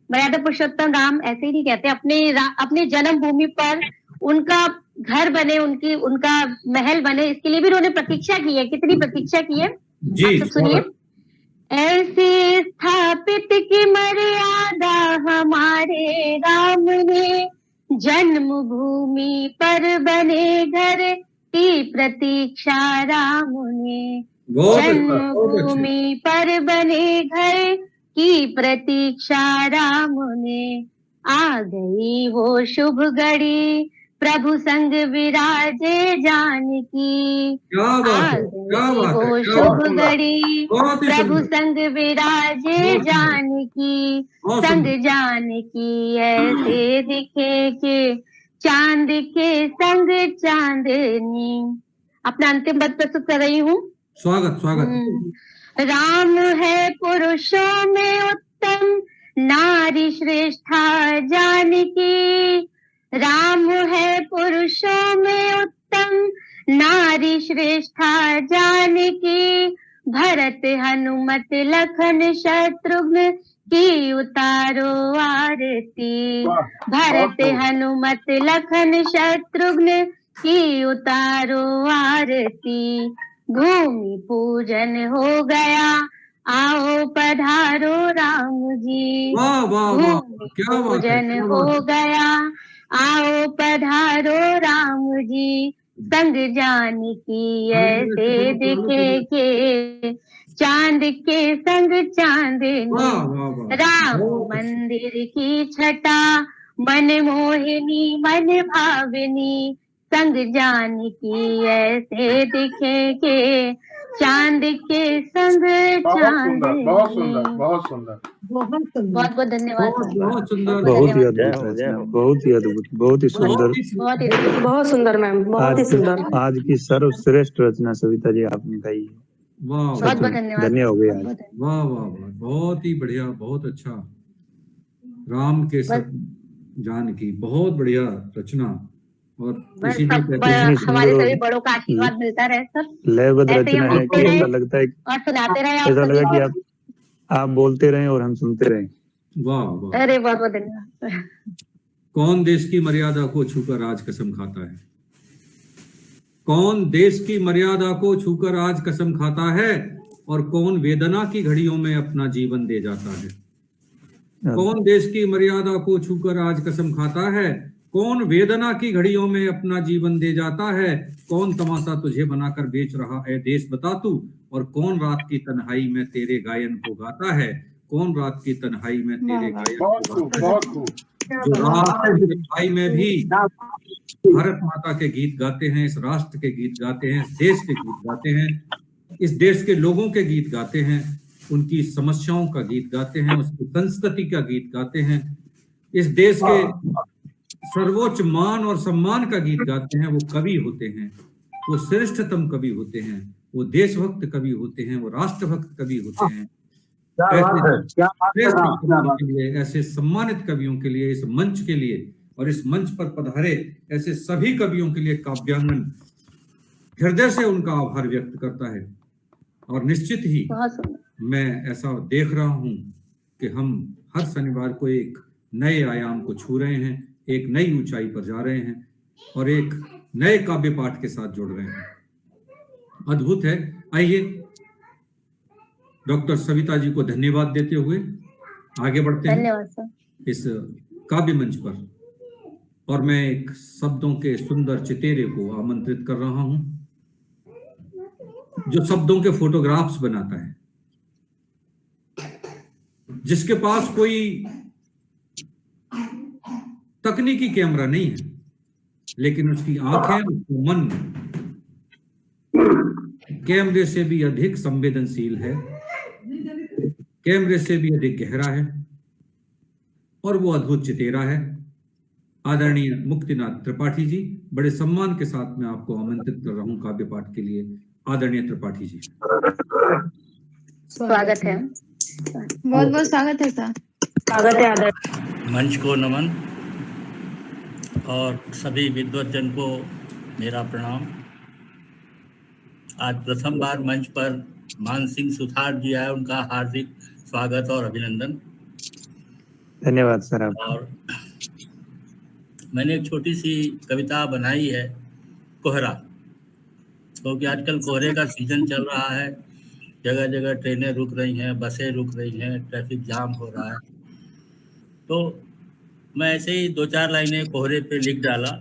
मर्यादा पुरुषोत्तम राम ऐसे ही नहीं कहते, अपने जन्म भूमि पर उनका घर बने, उनका महल बने, इसके लिए भी उन्होंने प्रतीक्षा की है। कितनी प्रतीक्षा की है जी, आप सुनिए। ऐसे स्थापित की मर्यादा हमारे राम ने, जन्म भूमि पर बने घर की प्रतीक्षा राम ने। जन्म भूमि पर बने घर की प्रतीक्षा राम ने। आ गई वो शुभ घड़ी प्रभु संग विराजे जानकी। आ गई वो शुभ घड़ी प्रभु संग विराजे जानकी। संग जानकी ऐसे दिखे के चांद के संग चांदनी। अपना अंतिम पद प्रस्तुत कर रही हूँ। स्वागत स्वागत। राम है पुरुषों में उत्तम, नारी श्रेष्ठा जानकी। राम है पुरुषों में उत्तम, नारी श्रेष्ठा जानकी। भरत हनुमत लखन शत्रुघ्न की उतारो आरती। भरत हनुमत लखन शत्रुघ्न की उतारो आरती। भूमि पूजन हो गया, आओ पधारो राम जी। वाह वाह वाह, क्या बात है, पूजन क्या हो बात है। गया, आओ पधारो राम जी। संग जानकी ऐसे दिखे के, चांद के संग चांदनी। वाह वाह वाह, राम बहुत अच्छा। मंदिर की छटा, मन मोहिनी मन भावनी। संग जानकी ऐसे दिखे के, चांद के संग बहुत सुंदर, बहुत चांदनी। सुंदर, बहुत सुंदर। बहुत बहुत धन्यवाद बहुत सर। बहुत सुंदर, बहुत ही धन्यवाद। अद्भुत रचना, बहुत ही अद्भुत, बहुत ही सुंदर। बहुत ही बहुत सुंदर मैम, बहुत ही सुंदर। आज की सर्वश्रेष्ठ रचना सविता जी आपने गाई है। वाह बहुत वाह बहुत धन्यवाद। धन्य हो गए बहुत आज। बहुत धन्यवाद। वाह वाह वाह, बहुत ही बढ़िया, बहुत अच्छा। राम के सत जानकी, बहुत बढ़िया रचना। और बस इसीलिए सब कहते हैं हमारे सुंदर सभी बड़ों का आशीर्वाद मिलता रहे सर। लयबद्ध ऐसे ही रचना हम है कि लिखते ऐसा रहे लगता है, और सुनाते रहे आप ऐसा सभी लगा कि को। आप बोलते रहें और हम सुनते रहें। वाह वाह। अरे बहुत बहुत धन्यवाद। कौन देश की मर्यादा को छूकर आज कसम खाता है? कौन देश की मर्यादा को छूकर आज कसम खाता है? और कौन वेदना की घड़ियों में अपना जीवन दे जाता है? कौन देश की मर्यादा को छूकर आज कसम खाता है? कौन वेदना की घड़ियों में अपना जीवन दे जाता है? कौन तमाशा तुझे बनाकर बेच रहा है देश बता तू? और कौन रात की तन्हाई में तेरे गायन को गाता है? कौन रात की तन्हाई में तेरे गायन बहुत को खूब, गाता है? बहुत खूब। जो रात की तन्हाई में भी भारत माता के गीत गाते हैं, इस राष्ट्र के गीत गाते हैं, इस देश के गीत गाते हैं, इस देश के लोगों के गीत गाते हैं, उनकी समस्याओं का गीत गाते हैं, उसकी संस्कृति का गीत गाते हैं, इस देश के सर्वोच्च मान और सम्मान का गीत गाते हैं, वो कवि होते हैं, वो श्रेष्ठतम कवि होते हैं, वो देशभक्त कवि होते हैं, वो राष्ट्रभक्त कवि होते हैं। श्रेष्ठ कवियों के लिए, ऐसे सम्मानित कवियों के लिए, इस मंच के लिए और इस मंच पर पधारे ऐसे सभी कवियों के लिए काव्यांगन हृदय से उनका आभार व्यक्त करता है। और निश्चित ही मैं ऐसा देख रहा हूं कि हम हर शनिवार को एक नए आयाम को छू रहे हैं, एक नई ऊंचाई पर जा रहे हैं और एक नए काव्य पाठ के साथ जुड़ रहे हैं। अद्भुत है। आइए डॉक्टर सविता जी को धन्यवाद देते हुए आगे बढ़ते हैं धन्यवाद सर। इस काव्य मंच पर। और मैं एक शब्दों के सुंदर चितेरे को आमंत्रित कर रहा हूं जो शब्दों के फोटोग्राफ्स बनाता है, जिसके पास कोई तकनीकी कैमरा नहीं है, लेकिन उसकी आंखें, उसका मन कैमरे से भी अधिक संवेदनशील है, कैमरे से भी अधिक गहरा है और वो अद्भुत चितेरा है। आदरणीय मुक्तिनाथ त्रिपाठी जी, बड़े सम्मान के साथ मैं आपको आमंत्रित कर रहा हूं काव्य पाठ के लिए। आदरणीय त्रिपाठी जी, स्वागत है। बहुत बहुत स्वागत है सर। स्वागत है आदरणीय। मंच को नमन और सभी विद्वतजन को मेरा प्रणाम। आज प्रथम बार मंच पर मान सिंह सुथार जी आए, उनका हार्दिक स्वागत और अभिनंदन। धन्यवाद सर आप। और मैंने एक छोटी सी कविता बनाई है, कोहरा, क्योंकि आजकल कोहरे का सीजन चल रहा है, जगह जगह ट्रेनें रुक रही हैं, बसें रुक रही हैं, ट्रैफिक जाम हो रहा है। तो मैं ऐसे ही 2-4 लाइनें कोहरे पे लिख डाला।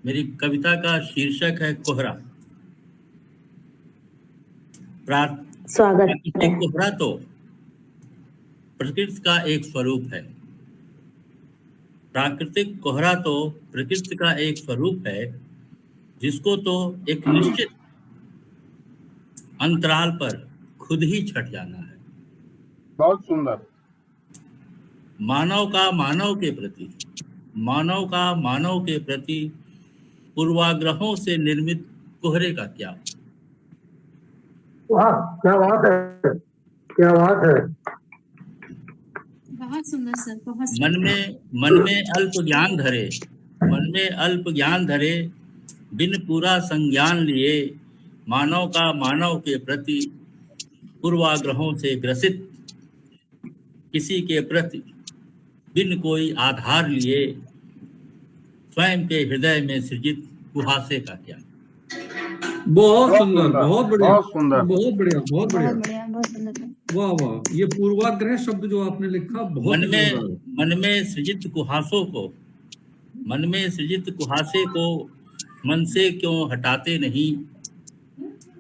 मेरी कविता का शीर्षक है कोहरा। प्राकृतिक कोहरा तो प्रकृति का एक स्वरूप है। प्राकृतिक कोहरा तो प्रकृति का एक स्वरूप है, जिसको तो एक निश्चित अंतराल पर खुद ही छट जाना है। बहुत सुंदर। मानव का मानव के प्रति पूर्वाग्रहों से निर्मित कोहरे का क्या। वाह, क्या बात है, क्या बात है। बहुत सुंदर सर, बहुत मन में अल्प ज्ञान धरे, मन में अल्प ज्ञान धरे, बिन पूरा संज्ञान लिए, मानव का मानव के प्रति पूर्वाग्रहों से ग्रसित, किसी के प्रति बिन कोई आधार लिए, स्वयं के हृदय में सृजित कुहासे का क्या। बहुत सुंदर, बहुत बढ़िया, बहुत सुंदर, बहुत बढ़िया, बहुत बढ़िया, बहुत सुंदर। वाह वाह। ये पूर्वाग्रह शब्द जो आपने लिखा बहुत मन में सृजित कुहासों को, मन में सृजित कुहासे को मन से क्यों हटाते नहीं,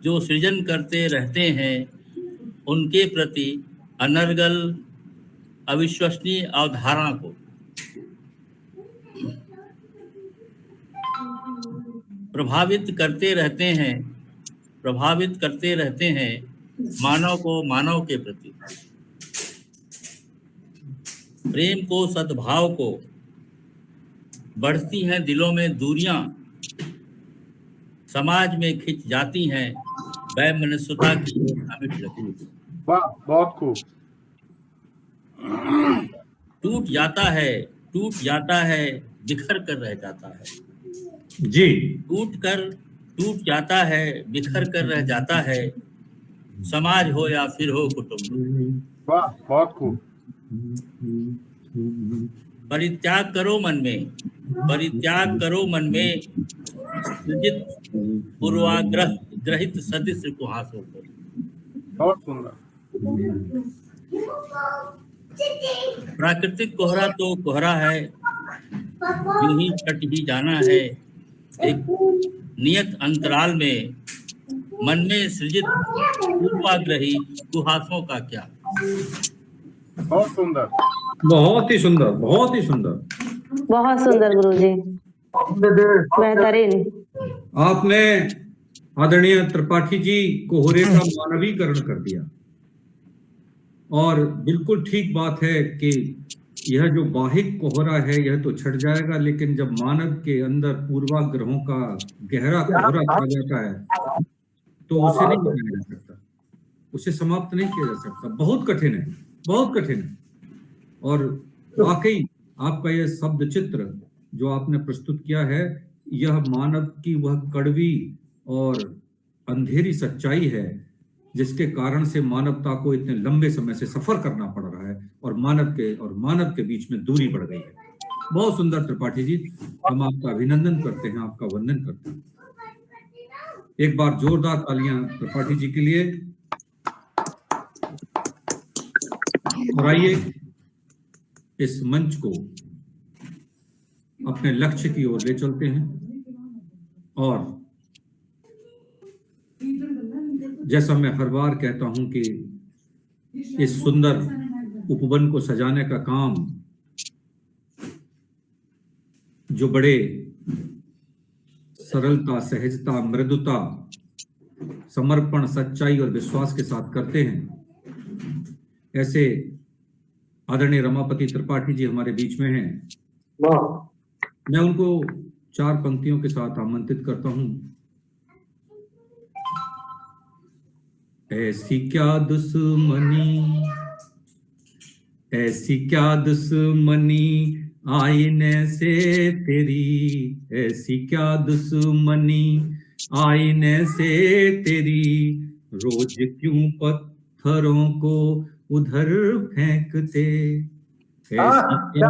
जो सृजन करते रहते हैं उनके प्रति अनर्गल अविश्वसनीय अवधारणा को। प्रभावित करते रहते हैं मानव को मानव के प्रति, प्रेम को सद्भाव को, बढ़ती हैं दिलों में दूरियां, समाज में खिंच जाती हैं वैमनस्यता की अमिट लकीर। वाह, बहुत खूब। टूट जाता है बिखर कर रह जाता है जी, टूट जाता है बिखर कर रह जाता है, समाज हो या फिर हो कुटुंब। वाह, बहुत खूब। परित्याग करो मन में सृजित पूर्वाग्रह ग्रहित सदृश कुहासों को। बहुत सुंदर। प्राकृतिक कोहरा तो कोहरा है, यूं ही छट ही जाना है, एक नियत अंतराल में मन में सृजित पूर्वाग्रही कुहासों का क्या। बहुत सुंदर, बहुत ही सुंदर, बहुत ही सुंदर, बहुत सुंदर गुरुजी, बेहतरीन। आपने आदरणीय त्रिपाठी जी कोहरे का मानवीकरण कर दिया। और बिल्कुल ठीक बात है कि यह जो बाहिक कोहरा है यह तो छट जाएगा, लेकिन जब मानव के अंदर पूर्वाग्रहों का गहरा कोहरा आ जाता है तो उसे नहीं बनाया जा सकता, उसे समाप्त नहीं किया जा सकता। बहुत कठिन है, बहुत कठिन है। और वाकई आपका यह शब्द चित्र जो आपने प्रस्तुत किया है, यह मानव की वह कड़वी और अंधेरी सच्चाई है जिसके कारण से मानवता को इतने लंबे समय से सफर करना पड़ रहा है और मानव के बीच में दूरी बढ़ गई है। बहुत सुंदर त्रिपाठी जी, हम आपका अभिनंदन करते हैं, आपका वंदन करते हैं। एक बार जोरदार तालियां त्रिपाठी जी के लिए। और आइए इस मंच को अपने लक्ष्य की ओर ले चलते हैं। और जैसा मैं हर बार कहता हूं कि इस सुंदर उपवन को सजाने का काम जो बड़े सरलता, सहजता, मृदुता, समर्पण, सच्चाई और विश्वास के साथ करते हैं, ऐसे आदरणीय रमापति त्रिपाठी जी हमारे बीच में हैं। मैं उनको 4 पंक्तियों के साथ आमंत्रित करता हूं। ऐसी क्या दुश्मनी आईने से तेरी, ऐसी क्या दुश्मनी आईने से तेरी, रोज क्यों पत्थरों को उधर फेंकते, ऐसी क्या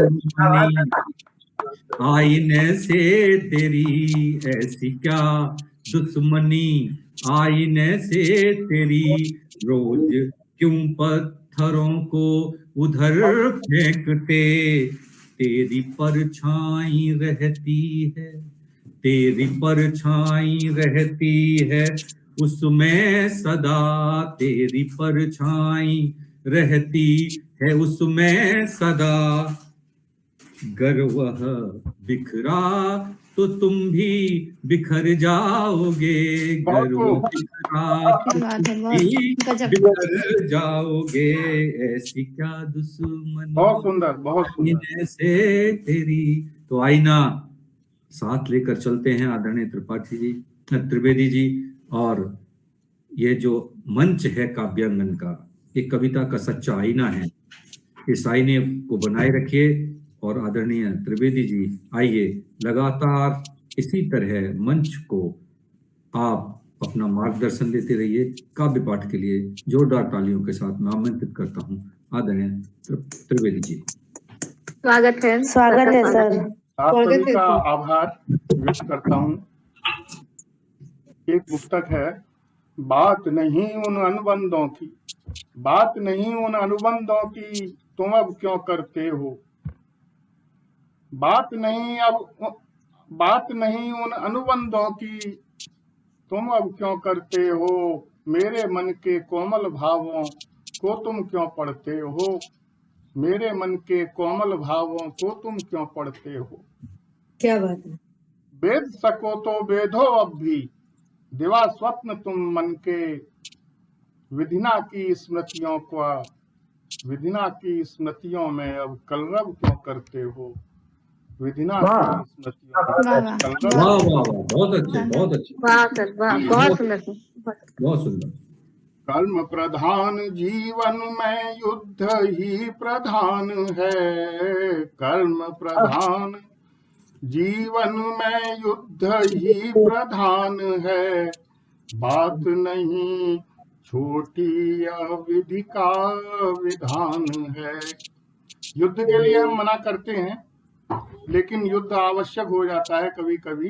दुश्मनी आईने से तेरी, ऐसी क्या दुश्मनी आईने से तेरी, रोज क्यों पत्थरों को उधर फेंकते, तेरी परछाई रहती है, तेरी परछाई रहती है उसमें सदा, तेरी परछाई रहती है उसमें सदा, गर वह बिखरा तो तुम भी बिखर जाओगे, गर वह बिखरा तो तुम भी बिखर जाओगे, ऐसी क्या दुश्मनी। बहुत सुंदर, बहुत सुंदर से तेरी। तो आईना साथ लेकर चलते हैं आदरणीय त्रिपाठी जी। त्रिवेदी जी, और ये जो मंच है काव्यांगन का, एक कविता का सच्चा आईना है। इस आईने को बनाए रखिए और आदरणीय त्रिवेदी जी, आइए लगातार इसी तरह मंच को आप अपना मार्गदर्शन देते रहिए। काव्य पाठ के लिए जोरदार तालियों के साथ मैं आमंत्रित करता हूँ आदरणीय त्रिवेदी जी। स्वागत है सर। आप सभी का आभार व्यक्त करता हूँ। एक पुस्तक है, बात नहीं उन अनुबंधों की, बात नहीं उन अनुबंधों की, तुम अब क्यों करते हो। बात नहीं उन अनुबंधों की, तुम अब क्यों करते हो। मेरे मन के कोमल भावों को तुम क्यों पढ़ते हो। मेरे मन के कोमल भावों को तुम क्यों पढ़ते हो। क्या बात है। वेद सको तो वेदो अब भी, दिवा स्वप्न तुम मन के। विधिना की स्मृतियों में अब कलरव क्यों करते हो। विधिना की स्मृतियों में कलरव। वाह वाह वाह, बहुत अच्छे, बहुत अच्छे। वाह सर, वाह, बहुत सुंदर, बहुत सुंदर। कर्म प्रधान जीवन में युद्ध ही प्रधान है। कर्म प्रधान जीवन में युद्ध ही प्रधान है। बात नहीं छोटी, यह विधि का विधान है। युद्ध के लिए हम मना करते हैं, लेकिन युद्ध आवश्यक हो जाता है कभी कभी।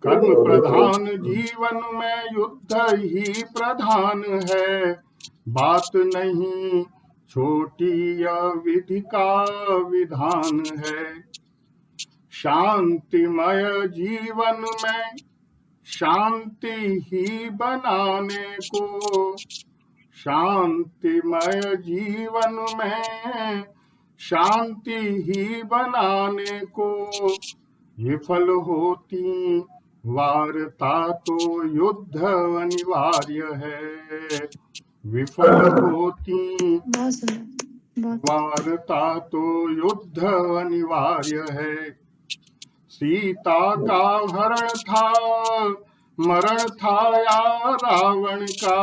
कर्म प्रधान जीवन में युद्ध ही प्रधान है। बात नहीं छोटी, यह विधि का विधान है। शांतिमय जीवन में शांति ही बनाने को, शांतिमय जीवन में शांति ही बनाने को, विफल होती वार्ता तो युद्ध अनिवार्य है। विफल होती वार्ता तो युद्ध अनिवार्य है। सीता का हरण था, मरण था या रावण का।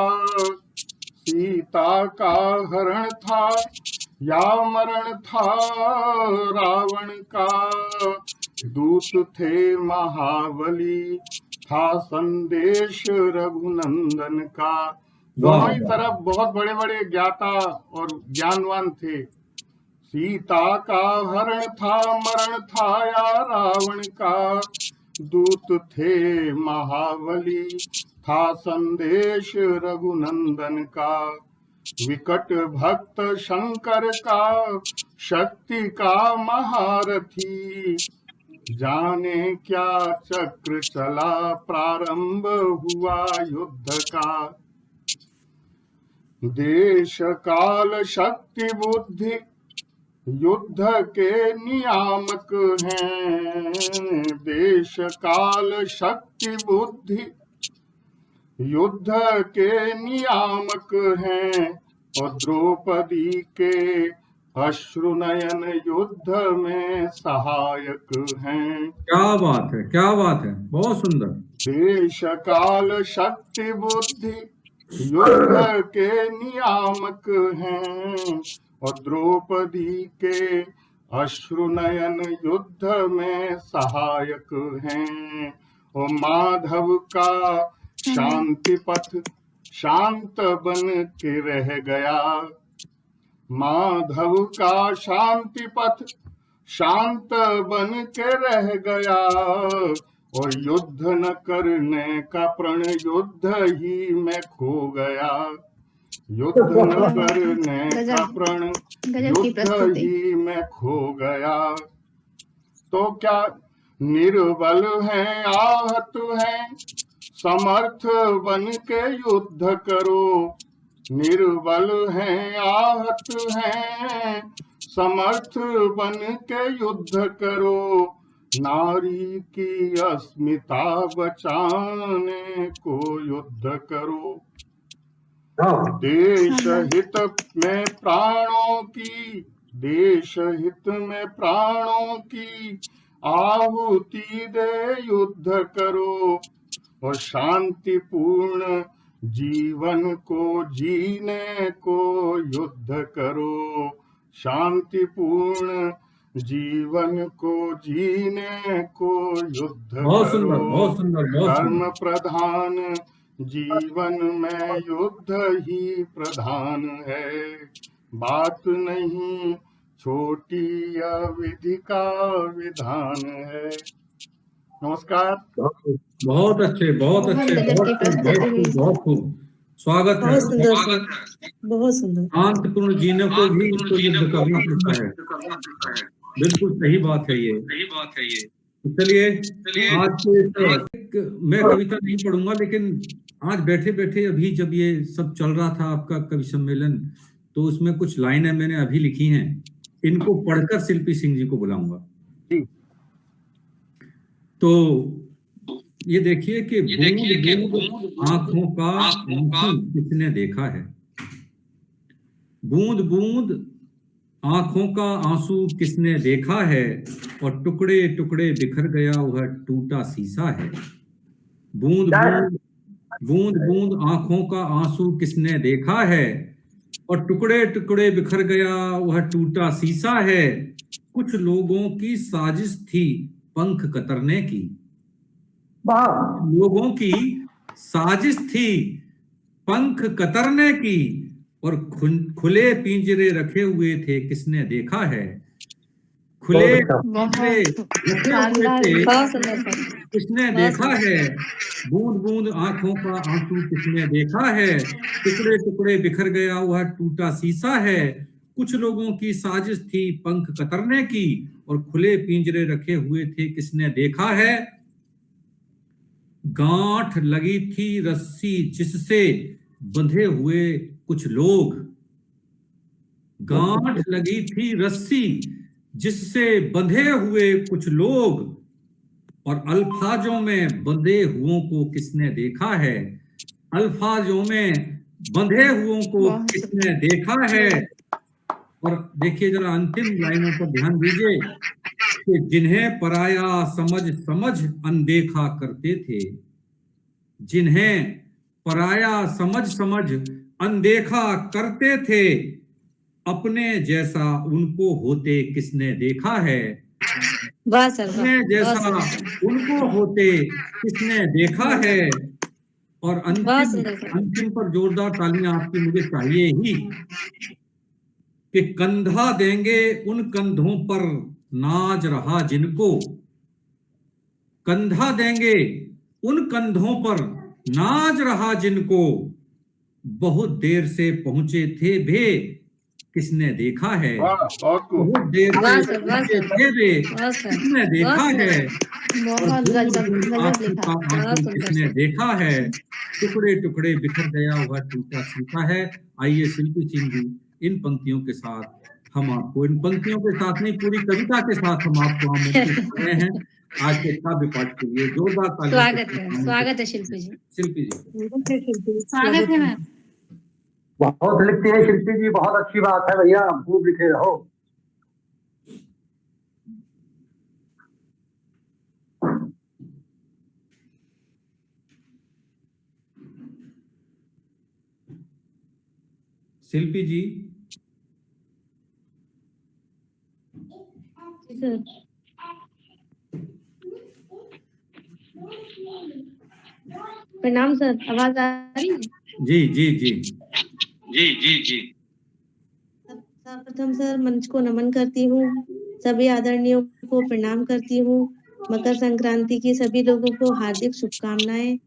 सीता का हरण था या मरण था रावण का। दूत थे महाबली, था संदेश रघुनंदन का। दोनों ही तरफ बहुत बड़े बड़े ज्ञाता और ज्ञानवान थे। सीता का हरण था, मरण था या रावण का। दूत थे महाबली, था संदेश रघुनंदन का। विकट भक्त शंकर का, शक्ति का महारथी। जाने क्या चक्र चला, प्रारंभ हुआ युद्ध का। देश काल शक्ति बुद्धि युद्ध के नियामक हैं। देश काल शक्ति बुद्धि युद्ध के नियामक हैं। और द्रौपदी के अश्रुनयन युद्ध में सहायक हैं। क्या बात है, क्या बात है, बहुत सुंदर। देश काल शक्ति बुद्धि युद्ध के नियामक हैं। और द्रौपदी के अश्रुनयन युद्ध में सहायक हैं। और माधव का शांति पथ शांत बन के रह गया। माधव का शांति पथ शांत बन के रह गया। और युद्ध न करने का प्रण युद्ध ही में खो गया। युद्ध न करने का प्रण युद्ध ही में खो गया। तो क्या निर्बल है, आहत है, समर्थ बन के युद्ध करो। निर्बल है, आहत है, समर्थ बन के युद्ध करो। नारी की अस्मिता बचाने को युद्ध करो। देश हित में प्राणों की, देश हित में प्राणों की आहुति दे युद्ध करो। और शांतिपूर्ण जीवन को जीने को युद्ध करो, शांतिपूर्ण जीवन को जीने को युद्ध बहुत सुंदर, करो। बहुत सुंदर, बहुत कर्म सुंदर। प्रधान जीवन में युद्ध ही प्रधान है, बात नहीं छोटी, यह विधि का विधान है। नमस्कार। बहुत अच्छे, बहुत अच्छे, बहुत खूब, बहुत खूब, बहुत खूब। स्वागत है। बहुत सुंदर सर, बहुत सुंदर। शांतिपूर्ण जीने को भी तो युद्ध करना पड़ता है। बिल्कुल सही बात है ये। चलिए आज मैं कविता नहीं पढ़ूंगा, लेकिन आज बैठे बैठे अभी जब ये सब चल रहा था आपका कवि सम्मेलन, तो उसमें कुछ लाइनें मैंने अभी लिखी हैं, इनको पढ़कर शिल्पी सिंह जी को बुलाऊंगा। तो ये देखिए कि बूंद बूंद आंखों का आंसू किसने देखा है, बूंद बूंद आंखों का आंसू किसने देखा है, और टुकड़े टुकड़े बिखर गया वह टूटा शीशा है। बूंद बूंद बूंद बूंद आंखों का आंसू किसने देखा है, और टुकड़े टुकड़े बिखर गया वह टूटा शीशा है। कुछ लोगों की साजिश थी पंख कतरने की, लोगों की साजिश थी पंख कतरने की, और खुले पिंजरे रखे हुए थे किसने देखा है। खुले पिंजरे रखे हुए थे किसने देखा है। बूंद बूंद आंखों का आंसू किसने देखा है, टुकड़े टुकड़े बिखर गया वह टूटा शीशा है। कुछ लोगों की साजिश थी पंख कतरने की, और खुले पिंजरे रखे हुए थे किसने देखा है। गांठ लगी थी रस्सी जिससे बंधे हुए कुछ लोग, गांठ लगी थी रस्सी जिससे बंधे हुए कुछ लोग, और अल्फाजों में बंधे हुओं को किसने देखा है। अल्फाजों में बंधे हुओं को किसने देखा है। और देखिए जरा अंतिम लाइनों पर ध्यान दीजिए कि जिन्हें पराया समझ समझ अनदेखा करते थे, जिन्हें पराया समझ समझ अनदेखा करते थे, अपने जैसा उनको होते किसने देखा है। अपने जैसा उनको होते किसने देखा है। और अंतिम पर जोरदार तालियां आपकी मुझे चाहिए ही, कि कंधा देंगे उन कंधों पर नाज रहा जिनको, कंधा देंगे उन कंधों पर नाज रहा जिनको, बहुत देर से पहुंचे थे वे किसने देखा है। बहुत देर से पहुंचे थे वे किसने देखा है। किसने देखा है। टुकड़े टुकड़े बिखर गया हुआ टूटा शीशा है। आइए शिल्पी सिंह जी, इन पंक्तियों के साथ हम आपको, इन पंक्तियों के साथ नहीं पूरी कविता के साथ हम आपको आमंत्रित रहे हैं आज के काव्य पाठ के लिए। जोरदार स्वागत है शिल्पी जी। शिल्पी जी स्वागत है मैम। बहुत लिखती है शिल्पी जी, बहुत अच्छी बात है भैया, खूब लिखे रहो। शिल्पी जी प्रणाम सर, आवाज आ रही है? जी जी जी जी। सर्वप्रथम सर मंच को नमन करती हूँ, सभी आदरणीयों को प्रणाम करती हूँ। मकर संक्रांति की सभी लोगों को हार्दिक शुभकामनाएं।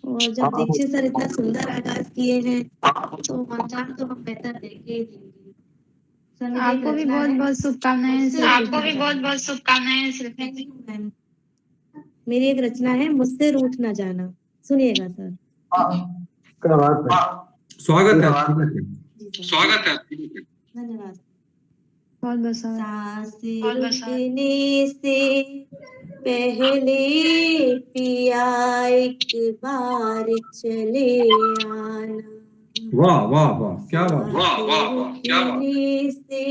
और जब दीक्षित सर इतना सुंदर आगाज किए हैं तो अंजाम तो हम बेहतर देंगे ही देंगे। आपको भी बहुत बहुत शुभकामनाएं। आपको भी बहुत बहुत शुभकामनाएं शिल्पी जी। मेरी एक रचना है, मुझसे रूठ ना जाना, सुनिएगा सर। क्या बात है। स्वागत है। धन्यवाद। बहुत रुकने से पहले पिया एक बार चले आना। वाह वाह वाह, क्या बात। रुकने से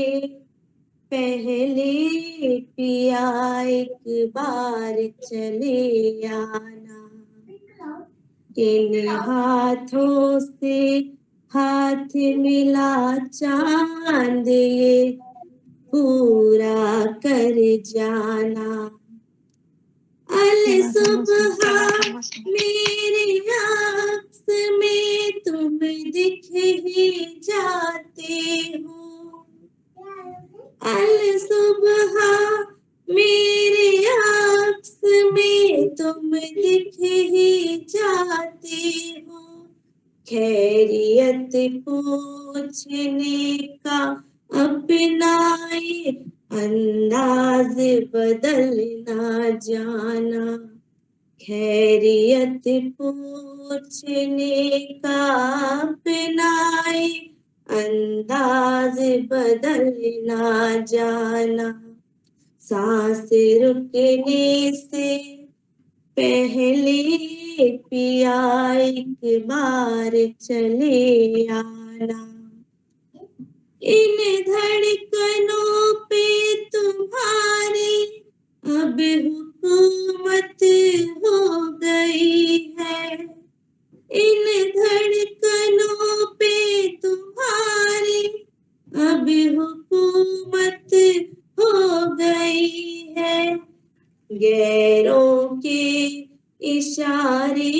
पहले पिया एक बार चले आना। इन हाथों से हाथ मिला चांद ये पूरा कर जाना। अल सुबह मेरी आँख में तुम दिख ही जाते हो। अल सुबह मेरी आँख में तुम दिख ही जाते हो। खैरियत पूछने का अपना ये अंदाज बदल ना जाना। खैरियत पूछने का अपना ये अंदाज बदल ना जाना। सांस रुकने से पहले पिया एक बार चले आना। इन धड़कनों पे तुम्हारी अब हुकूमत हो गई है। इन धड़कनों पे तुम्हारी अब हुकूमत हो गई है। गैरों के इशारे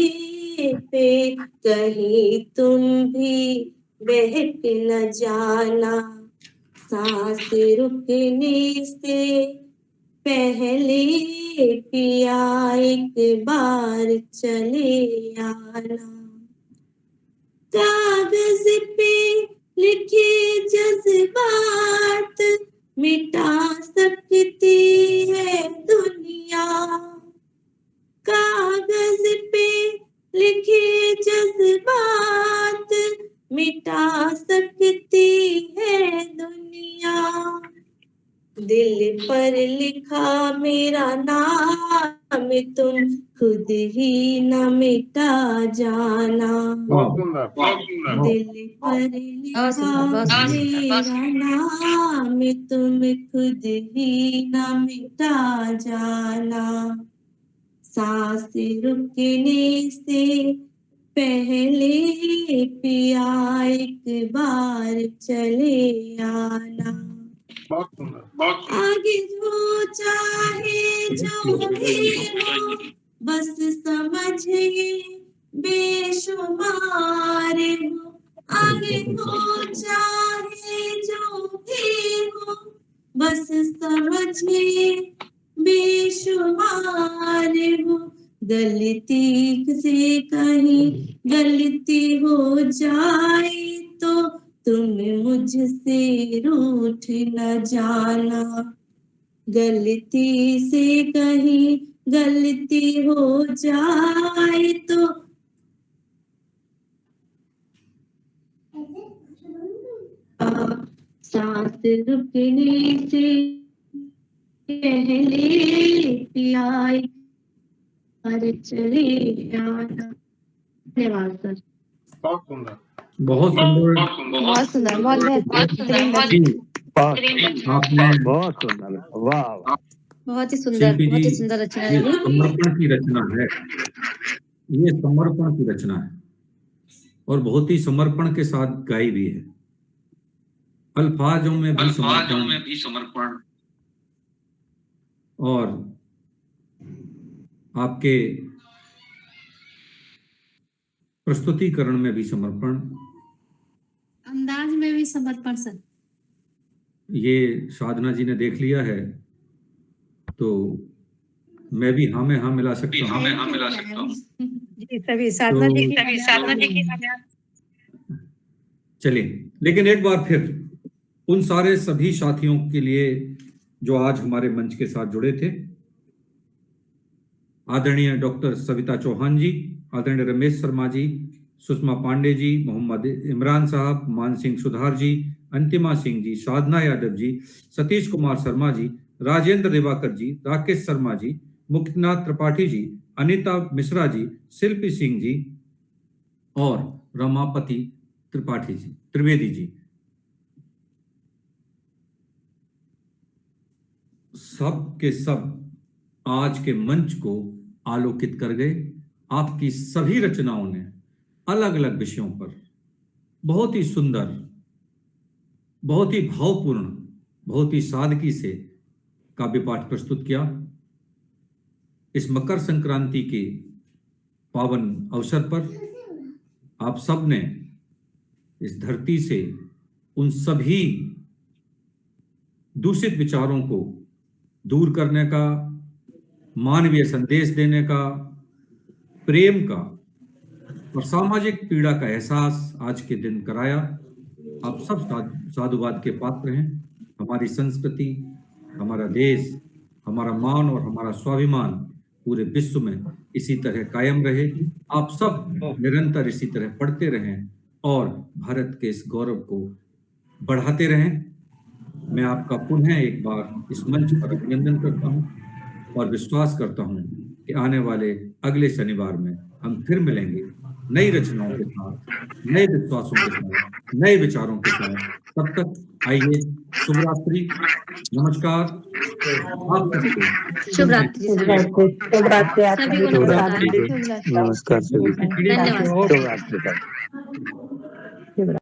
पे कहीं तुम भी बहक न जाना। सांस रुकने से पहले पिया एक बार चले आना। कागज पे लिखे जज्बात मिटा सकती है दुनिया। कागज पे लिखे जज्बात मिटा सकती है दुनिया। दिल पर लिखा मेरा नाम तुम खुद ही न मिटा जाना। दिल पर लिखा मेरा नाम तुम खुद ही न मिटा जाना। सांस रुकने से पहले पिया एक बार चले आना। आगे जो चाहे जो भी हो बस समझिए बेशुमार हो। आगे जो चाहे जो भी हो बस समझिए बेशुमार हो। गलती से कहीं गलती हो जाए तो तुम मुझसे रूठ न जाना। गलती से कहीं गलती हो जाए तो सांस रुकने से पहले पिया और चले आना। धन्यवाद सर। बहुत सुंदर, बहुत सुंदर, बहुत सुंदर, बहुत बेहतरीन। आपने बहुत सुंदर, वाह, बहुत ही सुंदर, शिल्पी बहुत ही जी, सुंदर रचना ये है। समर्पण की रचना है। ये समर्पण की रचना है और बहुत ही समर्पण के साथ गाई भी है। अल्फाजों में भी समर्पण और आपके प्रस्तुतिकरण में भी समर्पण, अंदाज में भी समर्पण सर। ये साधना जी ने देख लिया है तो मैं भी हाँ में हाँ मिला सकता हूँ। जी सभी साधना जी की चलिए, लेकिन एक बार फिर उन सारे सभी साथियों के लिए जो आज हमारे मंच के साथ जुड़े थे, आदरणीय डॉक्टर सविता चौहान जी, आदरणीय रमेश शर्मा जी, सुषमा पांडे जी, मोहम्मद इमरान साहब, मान सिंह सुधार जी, अंतिमा सिंह जी, साधना यादव जी, सतीश कुमार शर्मा जी, राजेंद्र दिवाकर जी, राकेश शर्मा जी, मुक्तिनाथ त्रिपाठी जी, अनीता मिश्रा जी, शिल्पी सिंह जी और रमापति त्रिवेदी जी, सब के सब आज के मंच को आलोकित कर गए। आपकी सभी रचनाओं ने अलग अलग विषयों पर बहुत ही सुंदर, बहुत ही भावपूर्ण, बहुत ही सादगी से काव्य पाठ प्रस्तुत किया। इस मकर संक्रांति के पावन अवसर पर आप सब ने इस धरती से उन सभी दूषित विचारों को दूर करने का, मानवीय संदेश देने का, प्रेम का और सामाजिक पीड़ा का एहसास आज के दिन कराया। आप सब साधुवाद के पात्र हैं। हमारी संस्कृति, हमारा देश, हमारा मान और हमारा स्वाभिमान पूरे विश्व में इसी तरह कायम रहे। आप सब निरंतर इसी तरह पढ़ते रहें और भारत के इस गौरव को बढ़ाते रहें। मैं आपका पुनः एक बार इस मंच पर अभिनंदन करता हूं और विश्वास करता हूं कि आने वाले अगले शनिवार में हम फिर मिलेंगे नई रचनाओं के साथ, नए विश्वासों के साथ, नए विचारों के साथ। तब तक आइए, शुभरात्रि, नमस्कार। आप सबको शुभरात्रि। सभी को नमस्कार। नमस्कार सभी। धन्यवाद। शुभरात्रि।